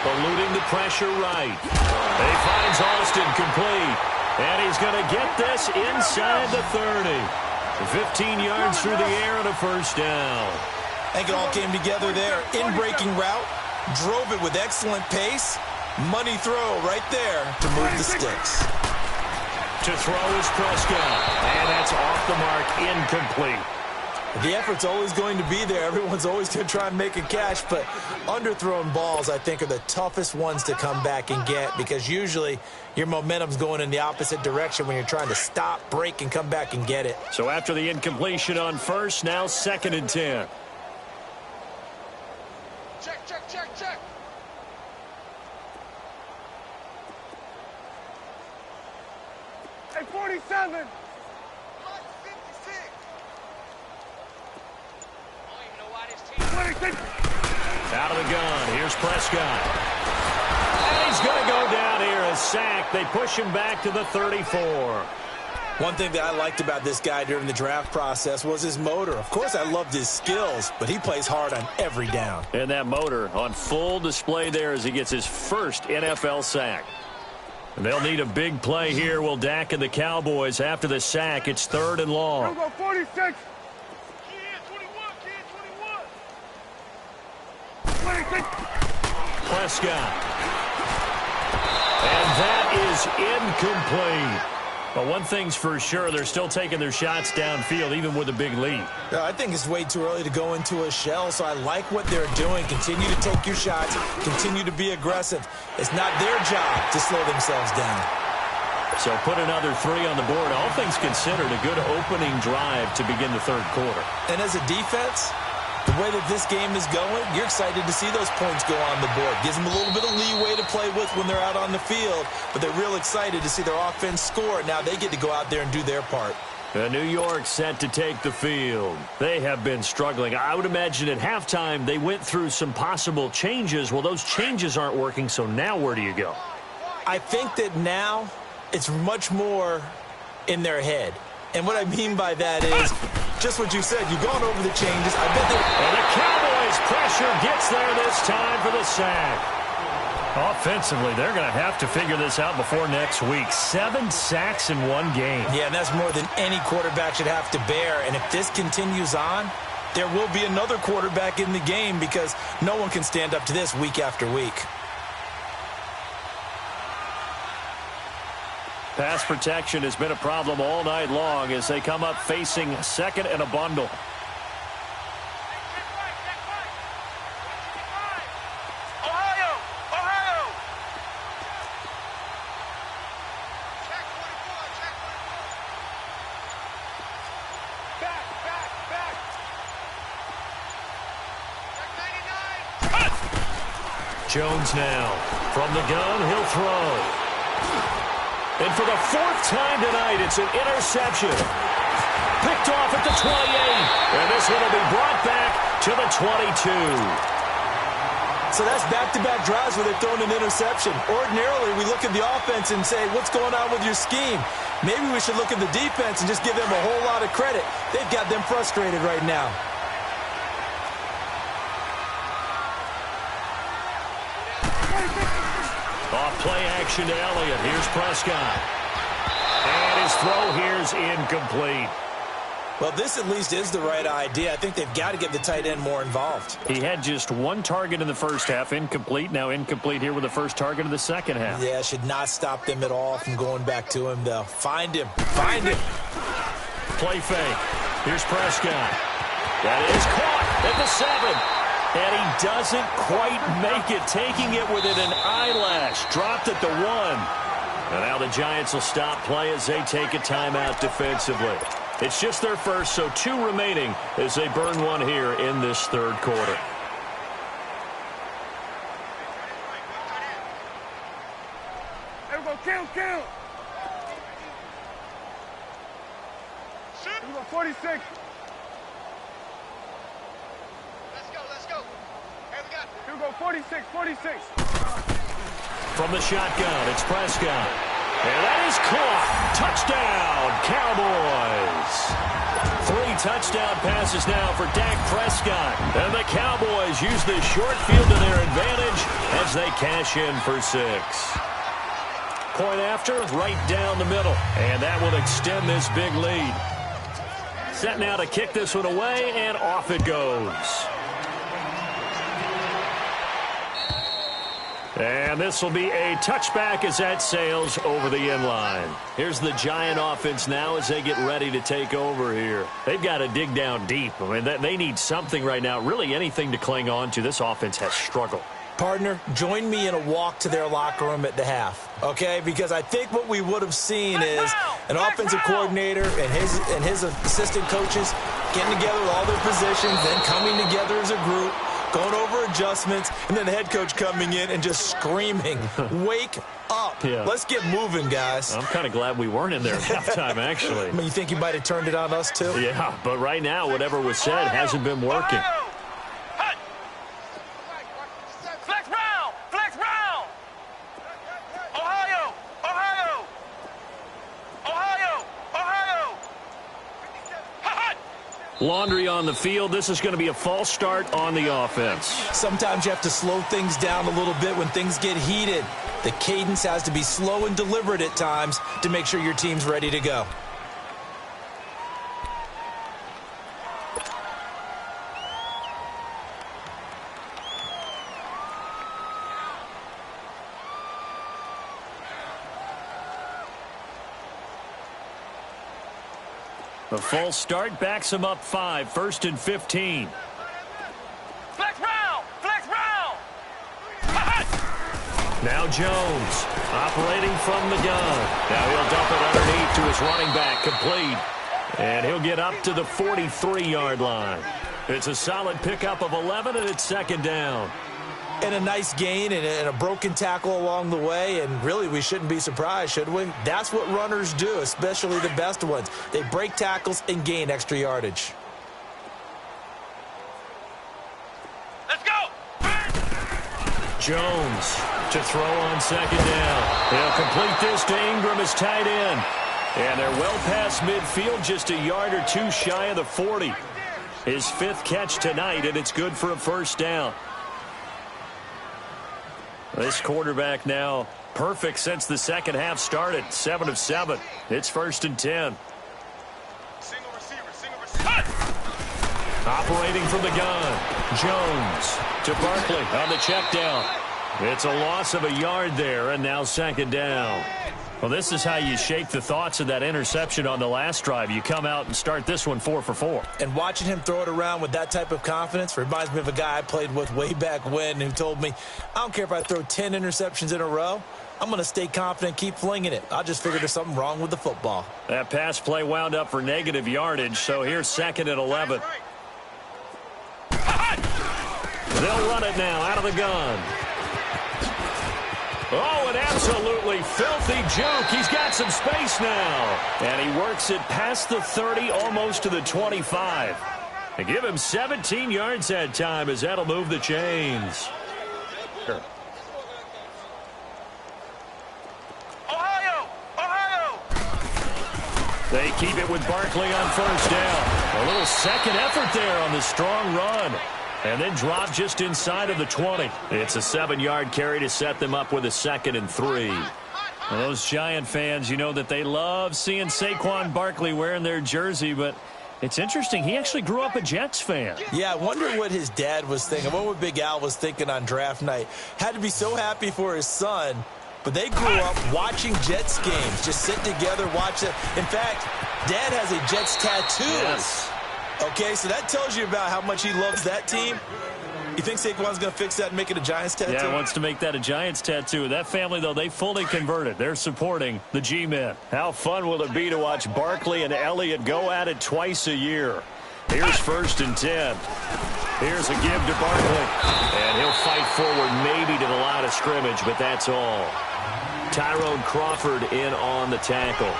Eluding the pressure right. He finds Austin complete. And he's going to get this inside the 30. 15 yards through the air and a first down. I think it all came together there. In-breaking route. Drove it with excellent pace. Money throw right there to move the sticks. To throw is Prescott. And that's off the mark, incomplete. The effort's always going to be there. Everyone's always going to try and make a catch, but underthrown balls, I think, are the toughest ones to come back and get because usually your momentum's going in the opposite direction when you're trying to stop, break, and come back and get it. So after the incompletion on first, now 2nd and 10. Check. Hey, 47. Out of the gun. Here's Prescott. And he's going to go down here. A sack. They push him back to the 34. One thing that I liked about this guy during the draft process was his motor. Of course, I loved his skills, but he plays hard on every down. And that motor on full display there as he gets his first NFL sack. And they'll need a big play here. Will Dak and the Cowboys after the sack. It's 3rd and long. 46. Prescott. And that is incomplete. But one thing's for sure, they're still taking their shots downfield, even with a big lead. I think it's way too early to go into a shell, so I like what they're doing. Continue to take your shots. Continue to be aggressive. It's not their job to slow themselves down. So put another 3 on the board. All things considered, a good opening drive to begin the 3rd quarter. And as a defense, the way that this game is going, you're excited to see those points go on the board. Gives them a little bit of leeway to play with when they're out on the field, but they're real excited to see their offense score. Now they get to go out there and do their part. New York set to take the field. They have been struggling. I would imagine at halftime they went through some possible changes. Well, those changes aren't working, so now where do you go? I think that now it's much more in their head. And what I mean by that is just what you said. You've gone over the changes. I bet and the Cowboys pressure gets there this time for the sack. Offensively, they're going to have to figure this out before next week. 7 sacks in one game. Yeah, and that's more than any quarterback should have to bear. And if this continues on, there will be another quarterback in the game because no one can stand up to this week after week. Pass protection has been a problem all night long as they come up facing 2nd and a bundle. Jones now. From the gun, he'll throw. And for the fourth time tonight, it's an interception. Picked off at the 28. And this one will be brought back to the 22. So that's back-to-back drives where they've thrown an interception. Ordinarily, we look at the offense and say, what's going on with your scheme? Maybe we should look at the defense and just give them a whole lot of credit. They've got them frustrated right now. Off play action to Elliott. Here's Prescott. And his throw here's incomplete. Well, this at least is the right idea. I think they've got to get the tight end more involved. He had just one target in the first half, incomplete. Now incomplete here with the first target of the second half. Yeah, should not stop them at all from going back to him, though. Find him. Find him. Play fake. Here's Prescott. That is caught at the 7. And he doesn't quite make it, taking it within an eyelash. Dropped at the 1. And now the Giants will stop play as they take a timeout defensively. It's just their first, so 2 remaining as they burn one here in this third quarter. Here we go, count. Here we go, 46. Let's go. Here we go, 46. From the shotgun, it's Prescott. And that is caught. Touchdown, Cowboys. 3 touchdown passes now for Dak Prescott. And the Cowboys use the short field to their advantage as they cash in for 6. Point after, right down the middle. And that will extend this big lead. Set now to kick this one away, and off it goes. And this will be a touchback as that sails over the end line. Here's the Giant offense now as they get ready to take over here. They've got to dig down deep. I mean, they need something right now, really anything to cling on to. This offense has struggled. Partner, join me in a walk to their locker room at the half, okay? Because I think what we would have seen is an offensive coordinator and his assistant coaches getting together with all their positions, then coming together as a group, going over adjustments, and then the head coach coming in and just screaming, wake up. Yeah. Let's get moving, guys. I'm kind of glad we weren't in there at halftime, actually. I mean, you think he might have turned it on us, too? Yeah, but right now, whatever was said hasn't been working. Flex round. Ohio. Laundry on the field. This is going to be a false start on the offense. Sometimes you have to slow things down a little bit when things get heated. The cadence has to be slow and deliberate at times to make sure your team's ready to go. The false start backs him up 5, 1st and 15. Flex round. Now Jones operating from the gun. Now he'll dump it underneath to his running back, complete. And he'll get up to the 43-yard line. It's a solid pickup of 11, and it's 2nd down. And a nice gain and a broken tackle along the way, and really we shouldn't be surprised, should we? That's what runners do, especially the best ones. They break tackles and gain extra yardage. Let's go. Jones to throw on 2nd down. He'll complete this to Ingram, his tight end. And they're well past midfield, just a yard or 2 shy of the 40. His 5th catch tonight, and it's good for a 1st down. This quarterback now perfect since the second half started. 7 of 7. It's 1st and 10. Single receiver. Operating from the gun. Jones to Barkley on the check down. It's a loss of a yard there, and now 2nd down. Well, this is how you shake the thoughts of that interception on the last drive. You come out and start this one 4 for 4. And watching him throw it around with that type of confidence reminds me of a guy I played with way back when who told me, I don't care if I throw 10 interceptions in a row. I'm going to stay confident, keep flinging it. I just figured there's something wrong with the football. That pass play wound up for negative yardage, so here's 2nd and 11. They'll run it now out of the gun. Oh, an absolutely filthy juke. He's got some space now. And he works it past the 30, almost to the 25. And give him 17 yards that time, as that'll move the chains. They keep it with Barkley on first down. A little second effort there on the strong run. And then drop just inside of the 20. It's a 7-yard carry to set them up with a 2nd and 3. Well, those Giant fans, you know that they love seeing Saquon Barkley wearing their jersey, but it's interesting. He actually grew up a Jets fan. Yeah, I wonder what his dad was thinking. What Big Al was thinking on draft night. Had to be so happy for his son. But they grew up watching Jets games, just sit together, watch it. In fact, Dad has a Jets tattoo. Yes. Okay, so that tells you about how much he loves that team. You think Saquon's going to fix that and make it a Giants tattoo? Yeah, he wants to make that a Giants tattoo. That family, though, they fully converted. They're supporting the G-Men. How fun will it be to watch Barkley and Elliott go at it twice a year? Here's 1st and 10. Here's a give to Barkley. And he'll fight forward maybe to the line of scrimmage, but that's all. Tyrone Crawford in on the tackle.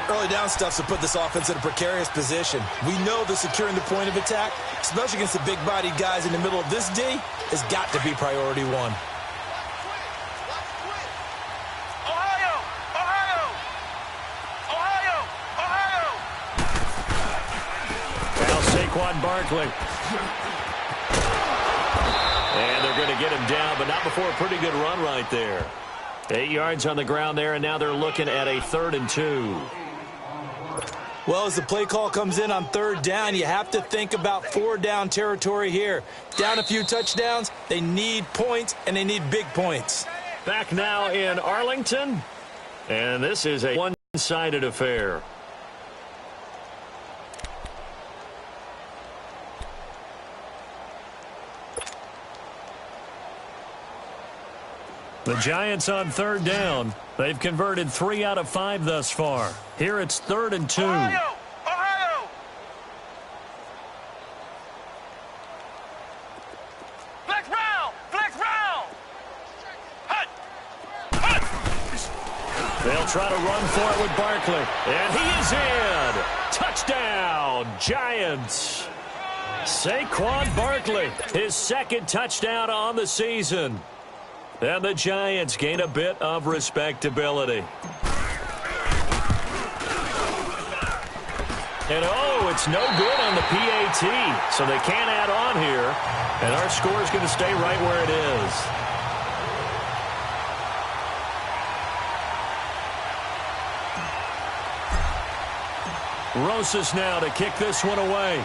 Early down stuff to put this offense in a precarious position. We know that securing the point of attack, especially against the big-bodied guys in the middle of this D, has got to be priority one. Now Saquon Barkley. And they're going to get him down, but not before a pretty good run right there. 8 yards on the ground there, and now they're looking at a 3rd and 2. Well, as the play call comes in on 3rd down, you have to think about 4-down territory here. Down a few touchdowns, they need points, and they need big points. Back now in Arlington, and this is a one-sided affair. The Giants on 3rd down. They've converted 3 out of 5 thus far. Here it's 3rd and 2. Ohio! Flex round! Flex round! Hut! Hut! They'll try to run for it with Barkley. And he is in. Touchdown, Giants. Saquon Barkley, his 2nd touchdown on the season. And the Giants gain a bit of respectability. And oh, it's no good on the PAT. So they can't add on here. And our score is going to stay right where it is. Rosas now to kick this one away.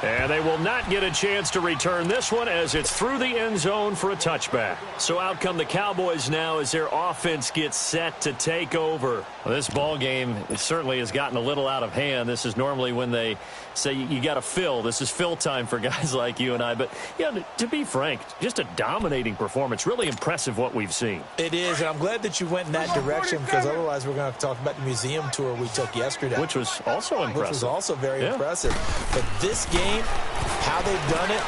And they will not get a chance to return this one as it's through the end zone for a touchback. So out come the Cowboys now as their offense gets set to take over. Well, this ball game certainly has gotten a little out of hand. This is normally when they say you got to fill. This is fill time for guys like you and I. But, you know, to be frank, just a dominating performance. Really impressive what we've seen. It is, and I'm glad that you went in that direction because otherwise we're going to talk about the museum tour we took yesterday. Which was also impressive. Which was also very impressive. But this game, how they've done it,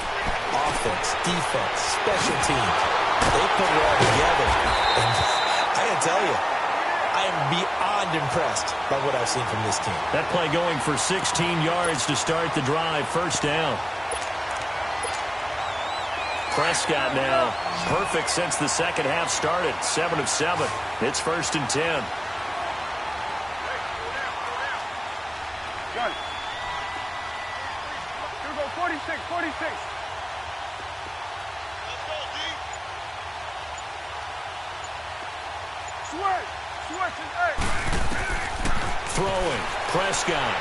offense, defense, special teams, they put it all together. And I got to tell you, I am beyond impressed by what I've seen from this team. That play going for 16 yards to start the drive. 1st down. Prescott now perfect since the 2nd half started. 7 of 7. It's 1st and 10. Got it. Here we go, 46, 46. Let's go, D. Switch. Switch and 8. Throwing. Prescott.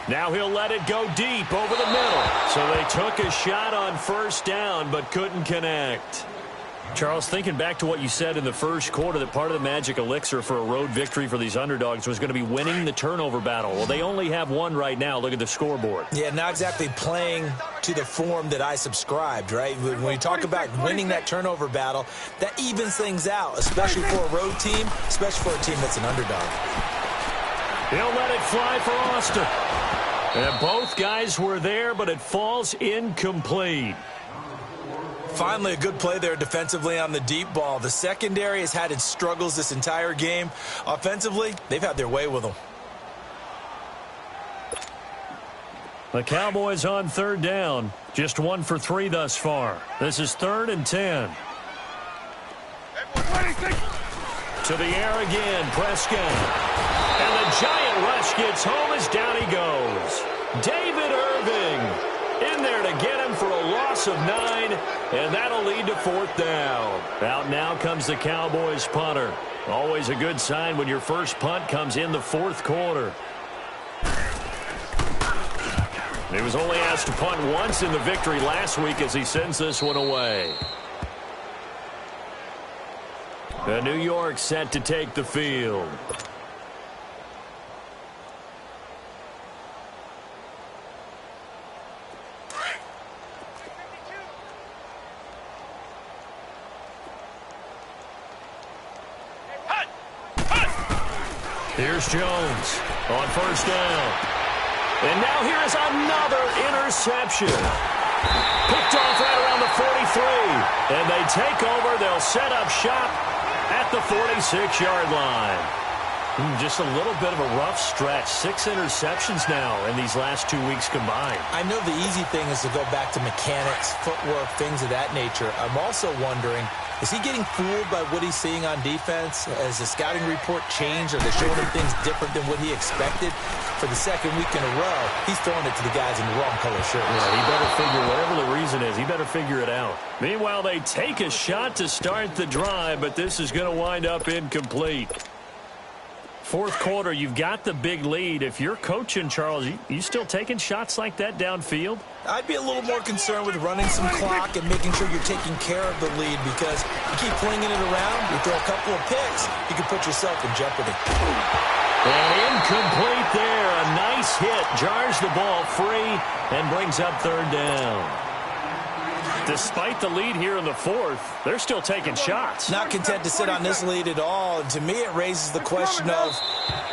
Now he'll let it go deep over the middle. So they took a shot on 1st down but couldn't connect. Charles, thinking back to what you said in the first quarter, that part of the magic elixir for a road victory for these underdogs was going to be winning the turnover battle. Well, they only have one right now. Look at the scoreboard. Yeah, not exactly playing to the form that I subscribed, right? When you talk about winning that turnover battle, that evens things out, especially for a road team, especially for a team that's an underdog. He'll let it fly for Austin. And both guys were there, but it falls incomplete. Finally, a good play there defensively on the deep ball. The secondary has had its struggles this entire game. Offensively, they've had their way with them. The Cowboys on third down. Just 1 for 3 thus far. This is 3rd and 10. To the air again, Prescott. And the giant rush gets home as down he goes. David Irving in there to get him for a loss of 9, and that'll lead to 4th down. Out now comes the Cowboys punter. Always a good sign when your first punt comes in the 4th quarter. He was only asked to punt once in the victory last week as he sends this one away. The New York set to take the field. Here's Jones on first down. And now here is another interception. Picked off right around the 43. And they take over. They'll set up shop at the 46-yard line. Just a little bit of a rough stretch. 6 interceptions now in these last 2 weeks combined. I know the easy thing is to go back to mechanics, footwork, things of that nature. I'm also wondering, is he getting fooled by what he's seeing on defense? Has the scouting report changed? Are they showing him things different than what he expected? For the second week in a row, he's throwing it to the guys in the wrong color shirts. Yeah, he better figure, whatever the reason is, he better figure it out. Meanwhile, they take a shot to start the drive, but this is going to wind up incomplete. 4th quarter, you've got the big lead. If you're coaching, Charles, you still taking shots like that downfield? I'd be a little more concerned with running some clock and making sure you're taking care of the lead, because you keep flinging it around, you throw a couple of picks, you can put yourself in jeopardy. And incomplete there. A nice hit. Jars the ball free and brings up 3rd down. Despite the lead here in the 4th, they're still taking shots. Not content to sit on this lead at all. And to me, it raises the question of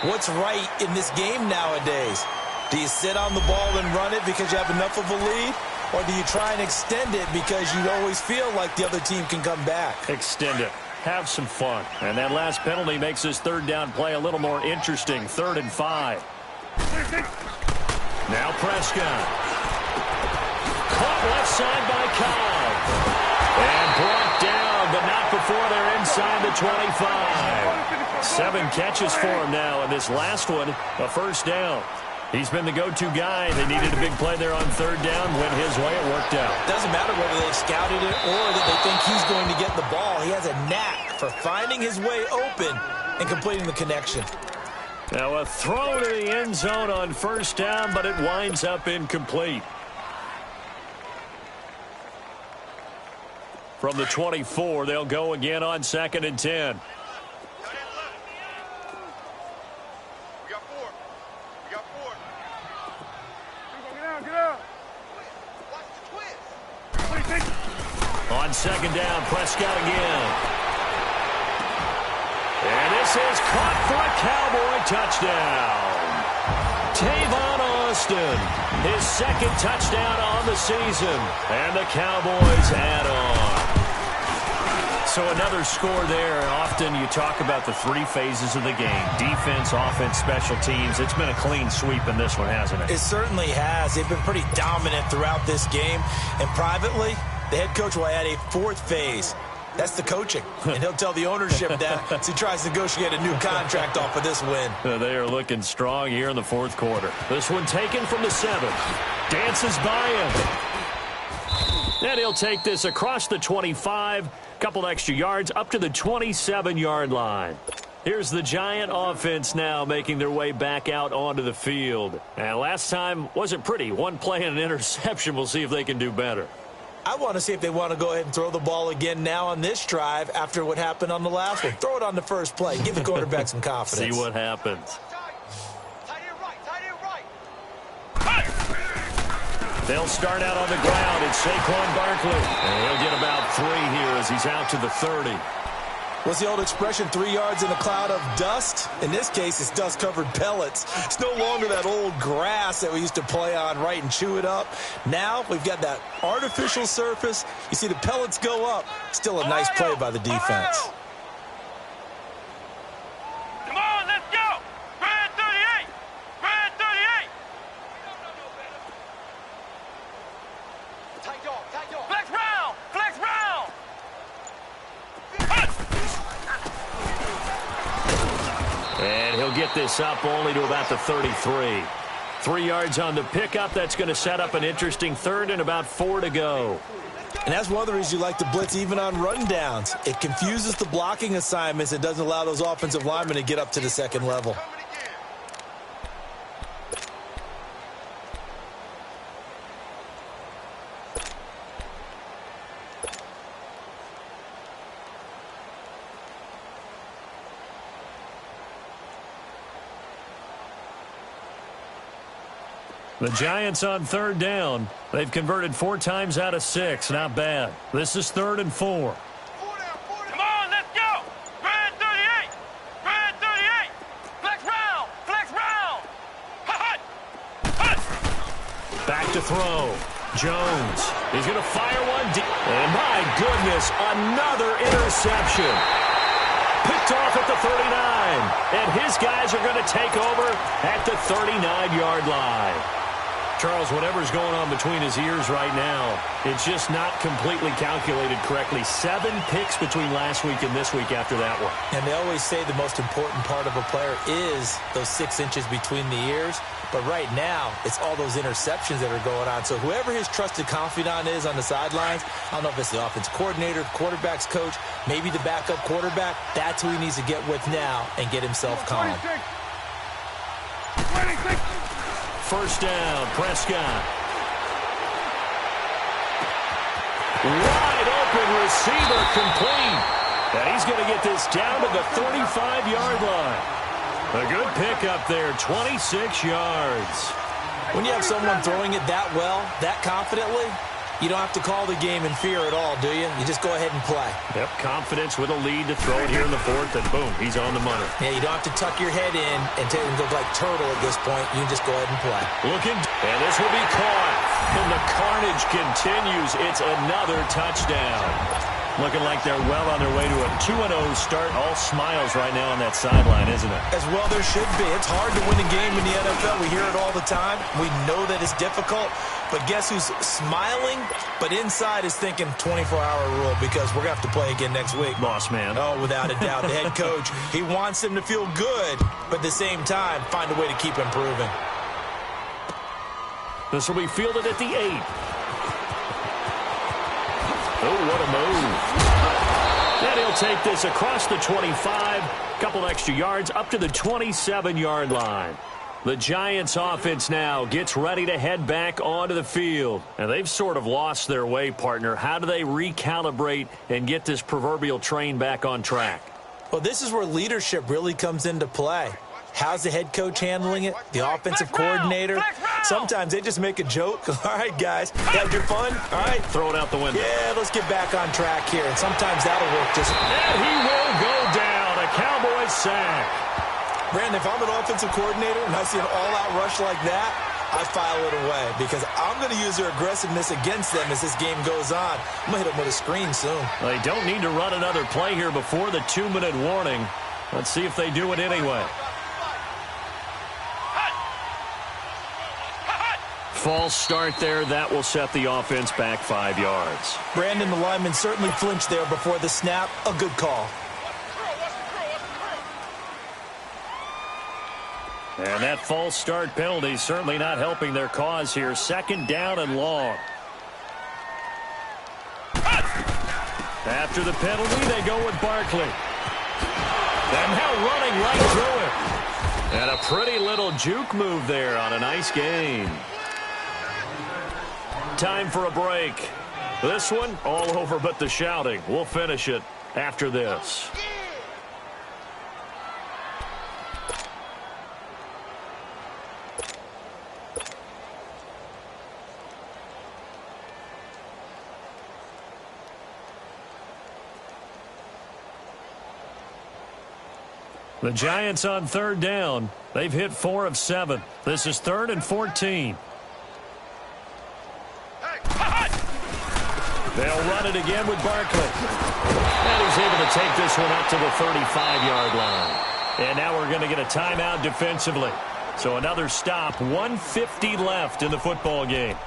what's right in this game nowadays. Do you sit on the ball and run it because you have enough of a lead? Or do you try and extend it because you always feel like the other team can come back? Extend it. Have some fun. And that last penalty makes this 3rd down play a little more interesting. 3rd and 5. Now Prescott. Caught left side by Cobb. And brought down, but not before they're inside the 25. 7 catches for him now, and this last one, a 1st down. He's been the go-to guy. They needed a big play there on 3rd down. Went his way. It worked out. Doesn't matter whether they scouted it or that they think he's going to get the ball. He has a knack for finding his way open and completing the connection. Now a throw to the end zone on 1st down, but it winds up incomplete. From the 24, they'll go again on 2nd and 10. On 2nd down, Prescott again. And this is caught for a Cowboy touchdown. Tavon Austin, his 2nd touchdown on the season. And the Cowboys add on. So another score there. Often you talk about the 3 phases of the game. Defense, offense, special teams. It's been a clean sweep in this one, hasn't it? It certainly has. They've been pretty dominant throughout this game. And privately, the head coach will add a 4th phase. That's the coaching. And he'll tell the ownership that as he tries to negotiate a new contract off of this win. They are looking strong here in the 4th quarter. This one taken from the 7. Dances by him. And he'll take this across the 25. Couple extra yards up to the 27-yard line. Here's the Giant offense now making their way back out onto the field. And last time wasn't pretty. 1 play and an interception. We'll see if they can do better. I want to see if they want to go ahead and throw the ball again now on this drive after what happened on the last one. Throw it on the first play. Give the quarterback some confidence. See what happens. They'll start out on the ground. It's Saquon Barkley. And he'll get about 3 here as he's out to the 30. What's the old expression, 3 yards in a cloud of dust? In this case, it's dust-covered pellets. It's no longer that old grass that we used to play on, right, and chew it up. Now we've got that artificial surface. You see the pellets go up. Still a nice play by the defense. Come on, let's go! Red 38! Red 38! Take off, take off. Flex round! Flex round! And he'll get this up only to about the 33. 3 yards on the pickup. That's going to set up an interesting third and about 4 to go. And that's one of the reasons you like to blitz even on rundowns. It confuses the blocking assignments. It doesn't allow those offensive linemen to get up to the second level. The Giants on third down. They've converted 4 times out of 6. Not bad. This is 3rd and 4. Come on, let's go! Red 38! Red 38! Flex round! Flex round! Hut! Hut! Back to throw. Jones. He's going to fire one deep. And my goodness, another interception. Picked off at the 39. And his guys are going to take over at the 39-yard line. Charles, whatever's going on between his ears right now, it's just not completely calculated correctly. 7 picks between last week and this week after that one. And they always say the most important part of a player is those 6 inches between the ears. But right now, it's all those interceptions that are going on. So whoever his trusted confidant is on the sidelines, I don't know if it's the offense coordinator, the quarterback's coach, maybe the backup quarterback, that's who he needs to get with now and get himself calm. First down, Prescott. Wide open receiver complete. And he's going to get this down to the 35-yard line. A good pickup there, 26 yards. When you have someone throwing it that well, that confidently, you don't have to call the game in fear at all, do you? You just go ahead and play. Yep, confidence with a lead to throw it here in the 4th, and boom, he's on the money. Yeah, you don't have to tuck your head in and look like turtle at this point. You can just go ahead and play. Looking, and this will be caught. And the carnage continues. It's another touchdown. Looking like they're well on their way to a 2-0 start. All smiles right now on that sideline, isn't it? As well there should be. It's hard to win a game in the NFL. We hear it all the time. We know that it's difficult. But guess who's smiling, but inside is thinking 24-hour rule because we're going to have to play again next week. Boss man. Oh, without a doubt. The head coach, he wants them to feel good, but at the same time, find a way to keep improving. This will be fielded at the 8. Oh, what a move. And he'll take this across the 25. Couple extra yards up to the 27-yard line. The Giants offense now gets ready to head back onto the field. And they've sort of lost their way, partner. How do they recalibrate and get this proverbial train back on track? Well, this is where leadership really comes into play. How's the head coach handling it? The offensive coordinator? Sometimes they just make a joke. All right, guys, had your fun? All right. Throw it out the window. Yeah, let's get back on track here. And sometimes that'll work just... And he will go down. A Cowboys sack. Brandon, if I'm an offensive coordinator and I see an all-out rush like that, I file it away because I'm going to use their aggressiveness against them as this game goes on. I'm going to hit them with a screen soon. They don't need to run another play here before the 2-minute warning. Let's see if they do it anyway. False start there. That will set the offense back 5 yards. Brandon, the lineman certainly flinched there before the snap. A good call. And that false start penalty certainly not helping their cause here. 2nd down and long. After the penalty, they go with Barkley. And now running right through it. And a pretty little juke move there on a nice gain. Time for a break. This one all over but the shouting. We'll finish it after this. The Giants on third down. They've hit 4 of 7. This is 3rd and 14. They'll run it again with Barkley. And he's able to take this one up to the 35-yard line. And now we're going to get a timeout defensively. So another stop, 1:50 left in the football game.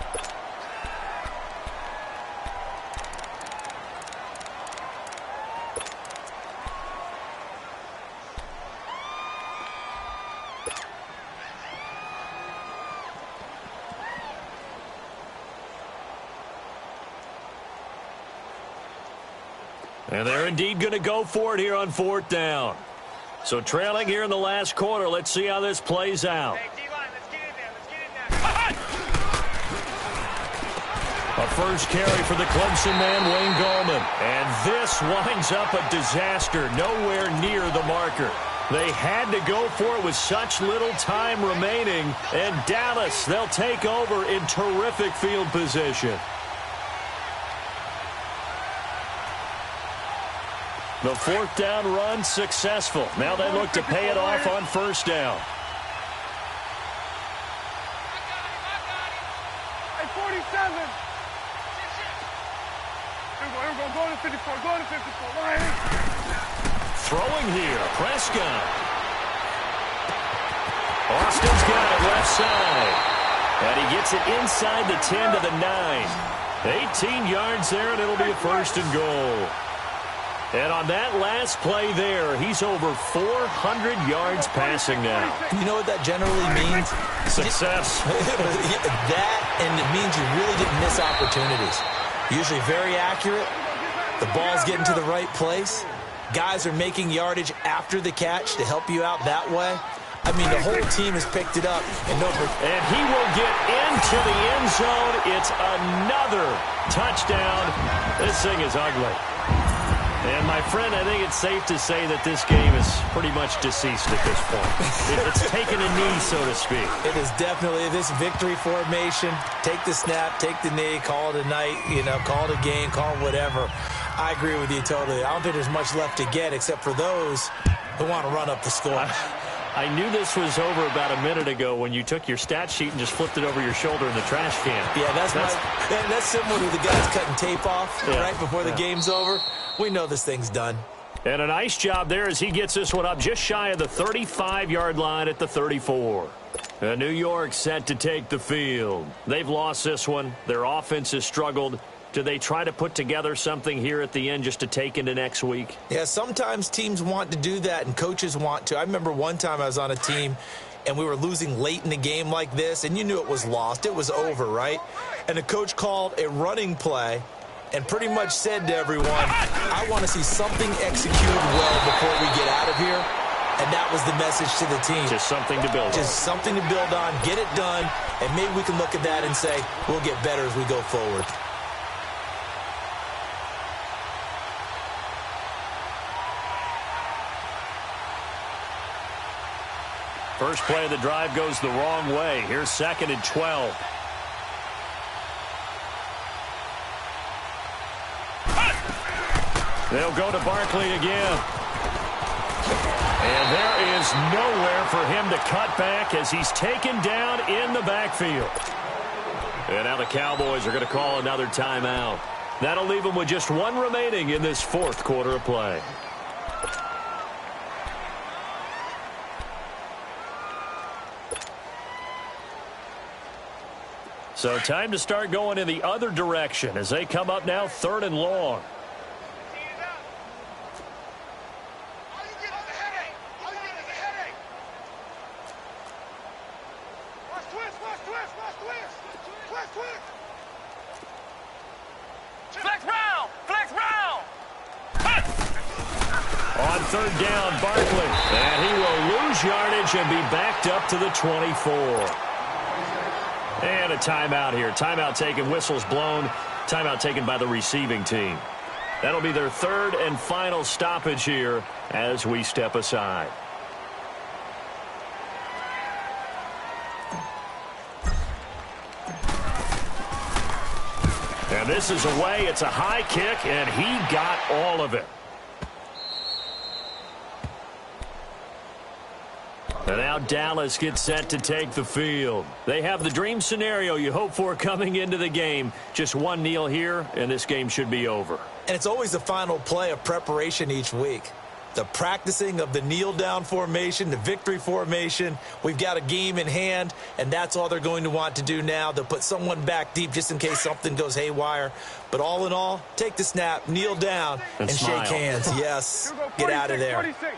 And they're indeed going to go for it here on 4th down. So trailing here in the last quarter. Let's see how this plays out. Hey, D-line, let's get in there. Let's get in there. A first carry for the Clemson man, Wayne Gallman. And this winds up a disaster, nowhere near the marker. They had to go for it with such little time remaining. And Dallas, they'll take over in terrific field position. The 4th down run successful. Now they look to pay it off on 1st down. Hey, 47. Here we go. Go to 54. Go to 54. Right. Throwing here, Prescott. Austin's got it left side. And he gets it inside the 10 to the 9. 18 yards there, and it'll be a 1st and goal. And on that last play there, he's over 400 yards passing now. You know what that generally means? Success. That, and it means you really didn't miss opportunities. Usually very accurate. The ball's getting to the right place. Guys are making yardage after the catch to help you out that way. I mean, the whole team has picked it up. And he will get into the end zone. It's another touchdown. This thing is ugly. And, my friend, I think it's safe to say that this game is pretty much deceased at this point. It's taken a knee, so to speak. It is definitely this victory formation. Take the snap, take the knee, call it a night, call it a game, call it whatever. I agree with you totally. I don't think there's much left to get except for those who want to run up the score. I knew this was over about a minute ago when you took your stat sheet and just flipped it over your shoulder in the trash can. Yeah, that's similar to the guys cutting tape off right before the game's over. We know this thing's done. And a nice job there as he gets this one up just shy of the 35-yard line at the 34. And New York set to take the field. They've lost this one. Their offense has struggled. Do they try to put together something here at the end just to take into next week? Yeah, sometimes teams want to do that and coaches want to. I remember one time I was on a team and we were losing late in the game like this, and you knew it was lost. It was over, right? And the coach called a running play and pretty much said to everyone, I want to see something executed well before we get out of here. And that was the message to the team. Just something to build on. Just something to build on, get it done, and maybe we can look at that and say, we'll get better as we go forward. First play of the drive goes the wrong way. Here's 2nd and 12. They'll go to Barkley again. And there is nowhere for him to cut back as he's taken down in the backfield. And now the Cowboys are going to call another timeout. That'll leave them with just one remaining in this 4th quarter of play. So time to start going in the other direction as they come up now 3rd and long. On 3rd down, Barkley. And he will lose yardage and be backed up to the 24. And a timeout here. Timeout taken, whistles blown. Timeout taken by the receiving team. That'll be their 3rd and final stoppage here as we step aside. And this is away. It's a high kick, and he got all of it. And now Dallas gets set to take the field. They have the dream scenario you hope for coming into the game. Just one kneel here, and this game should be over. And it's always the final play of preparation each week. The practicing of the kneel-down formation, the victory formation. We've got a game in hand, and that's all they're going to want to do now. They'll put someone back deep just in case something goes haywire. But all in all, take the snap, kneel down, and shake hands. Yes, get out of there. 46.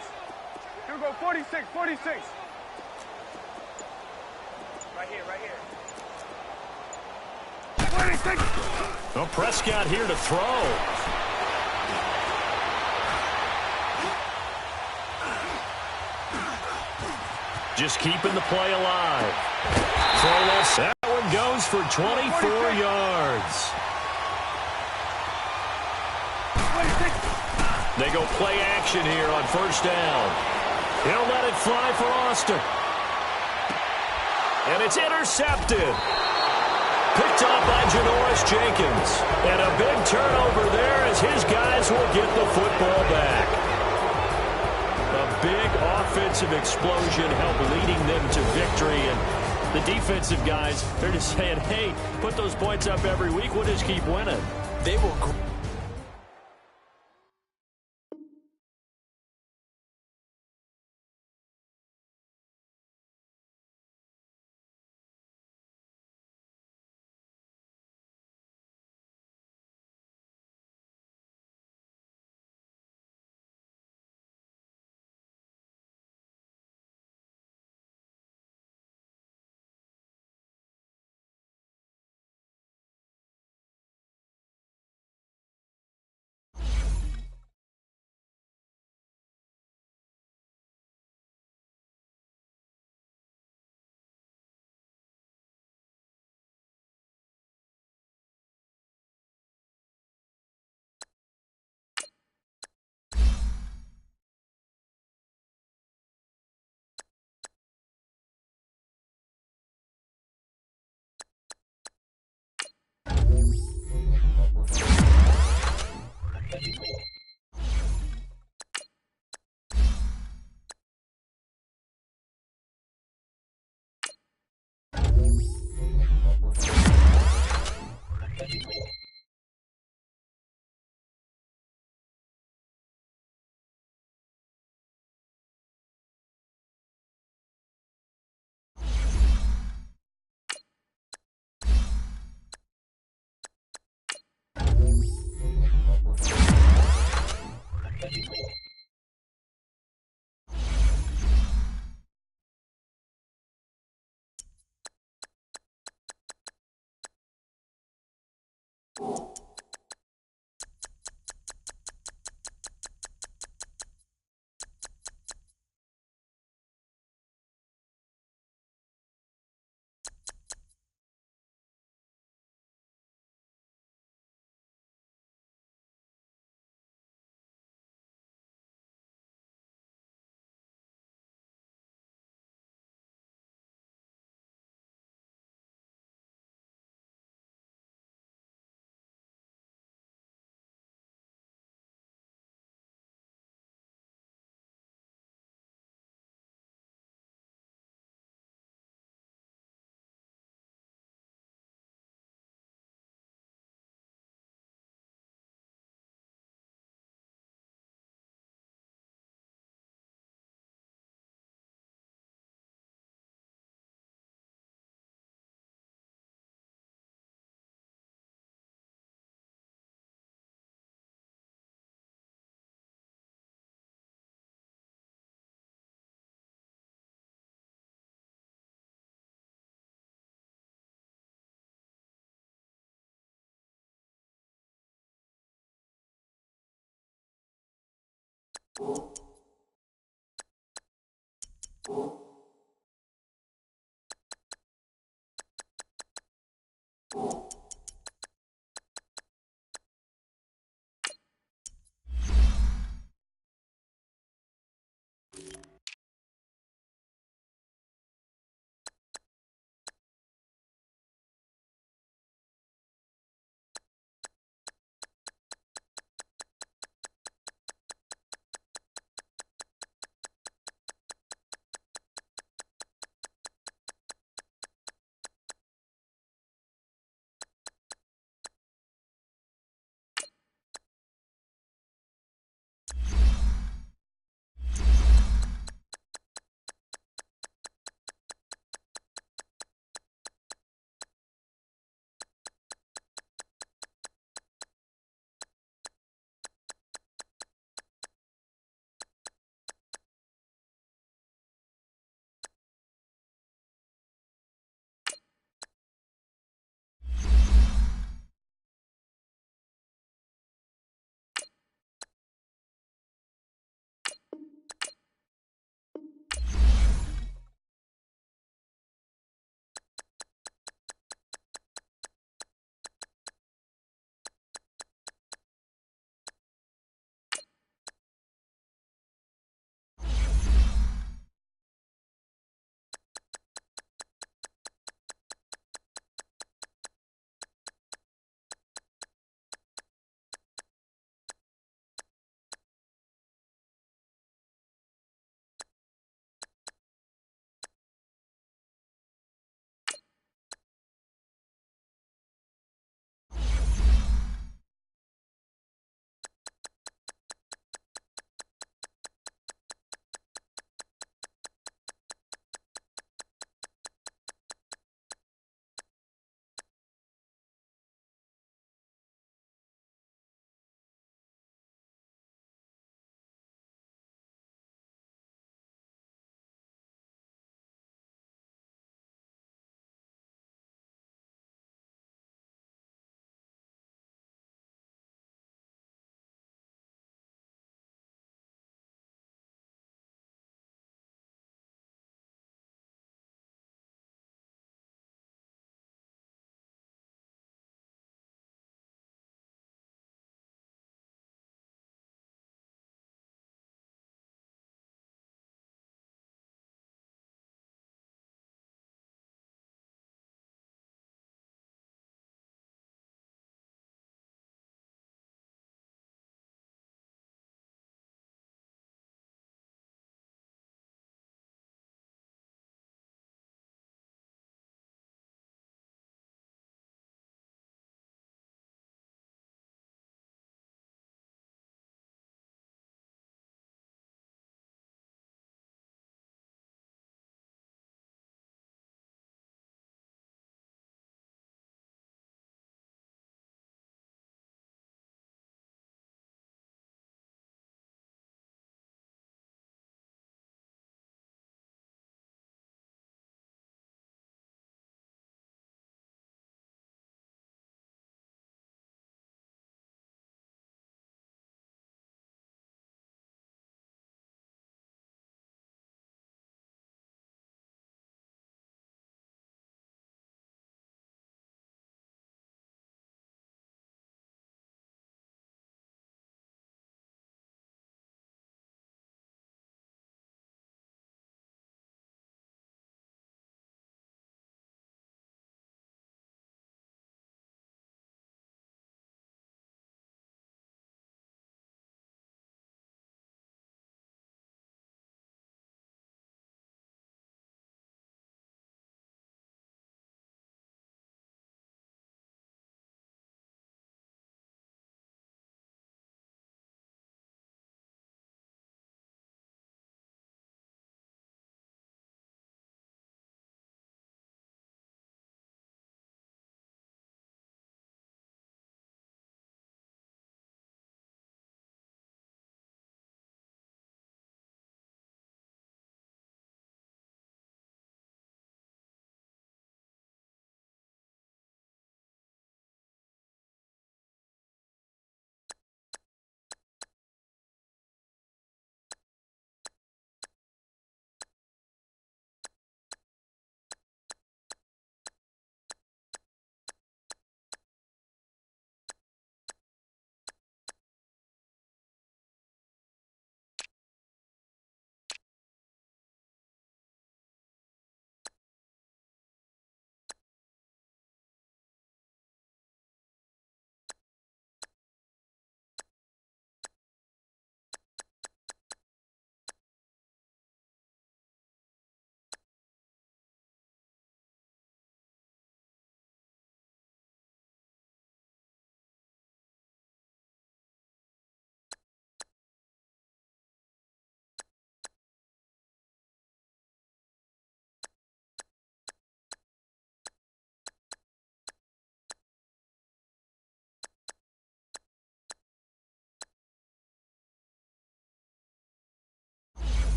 You go 46, 46. Right here, right here. 46. Well, Prescott here to throw. Just keeping the play alive. Throw left. That one goes for 24 yards. They go play action here on first down. He'll let it fly for Austin. And it's intercepted. Picked off by Janoris Jenkins. And a big turnover there as his guys will get the football back. A big offensive explosion helped leading them to victory. And the defensive guys, they're just saying, hey, put those points up every week. We'll just keep winning. They were great.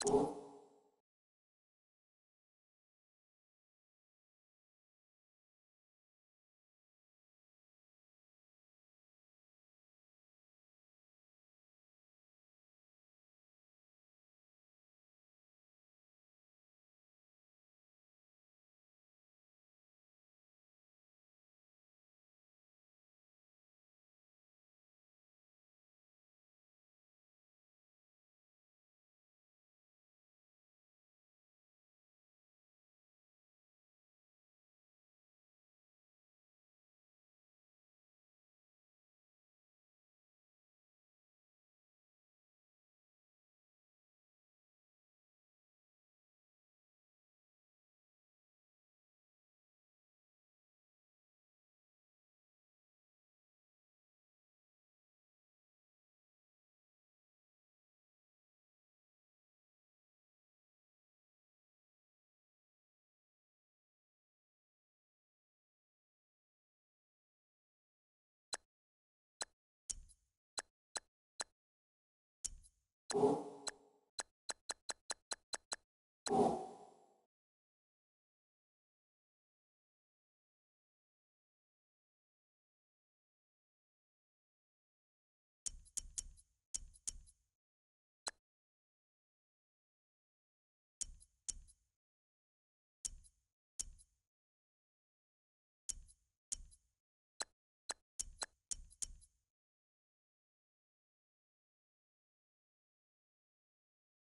You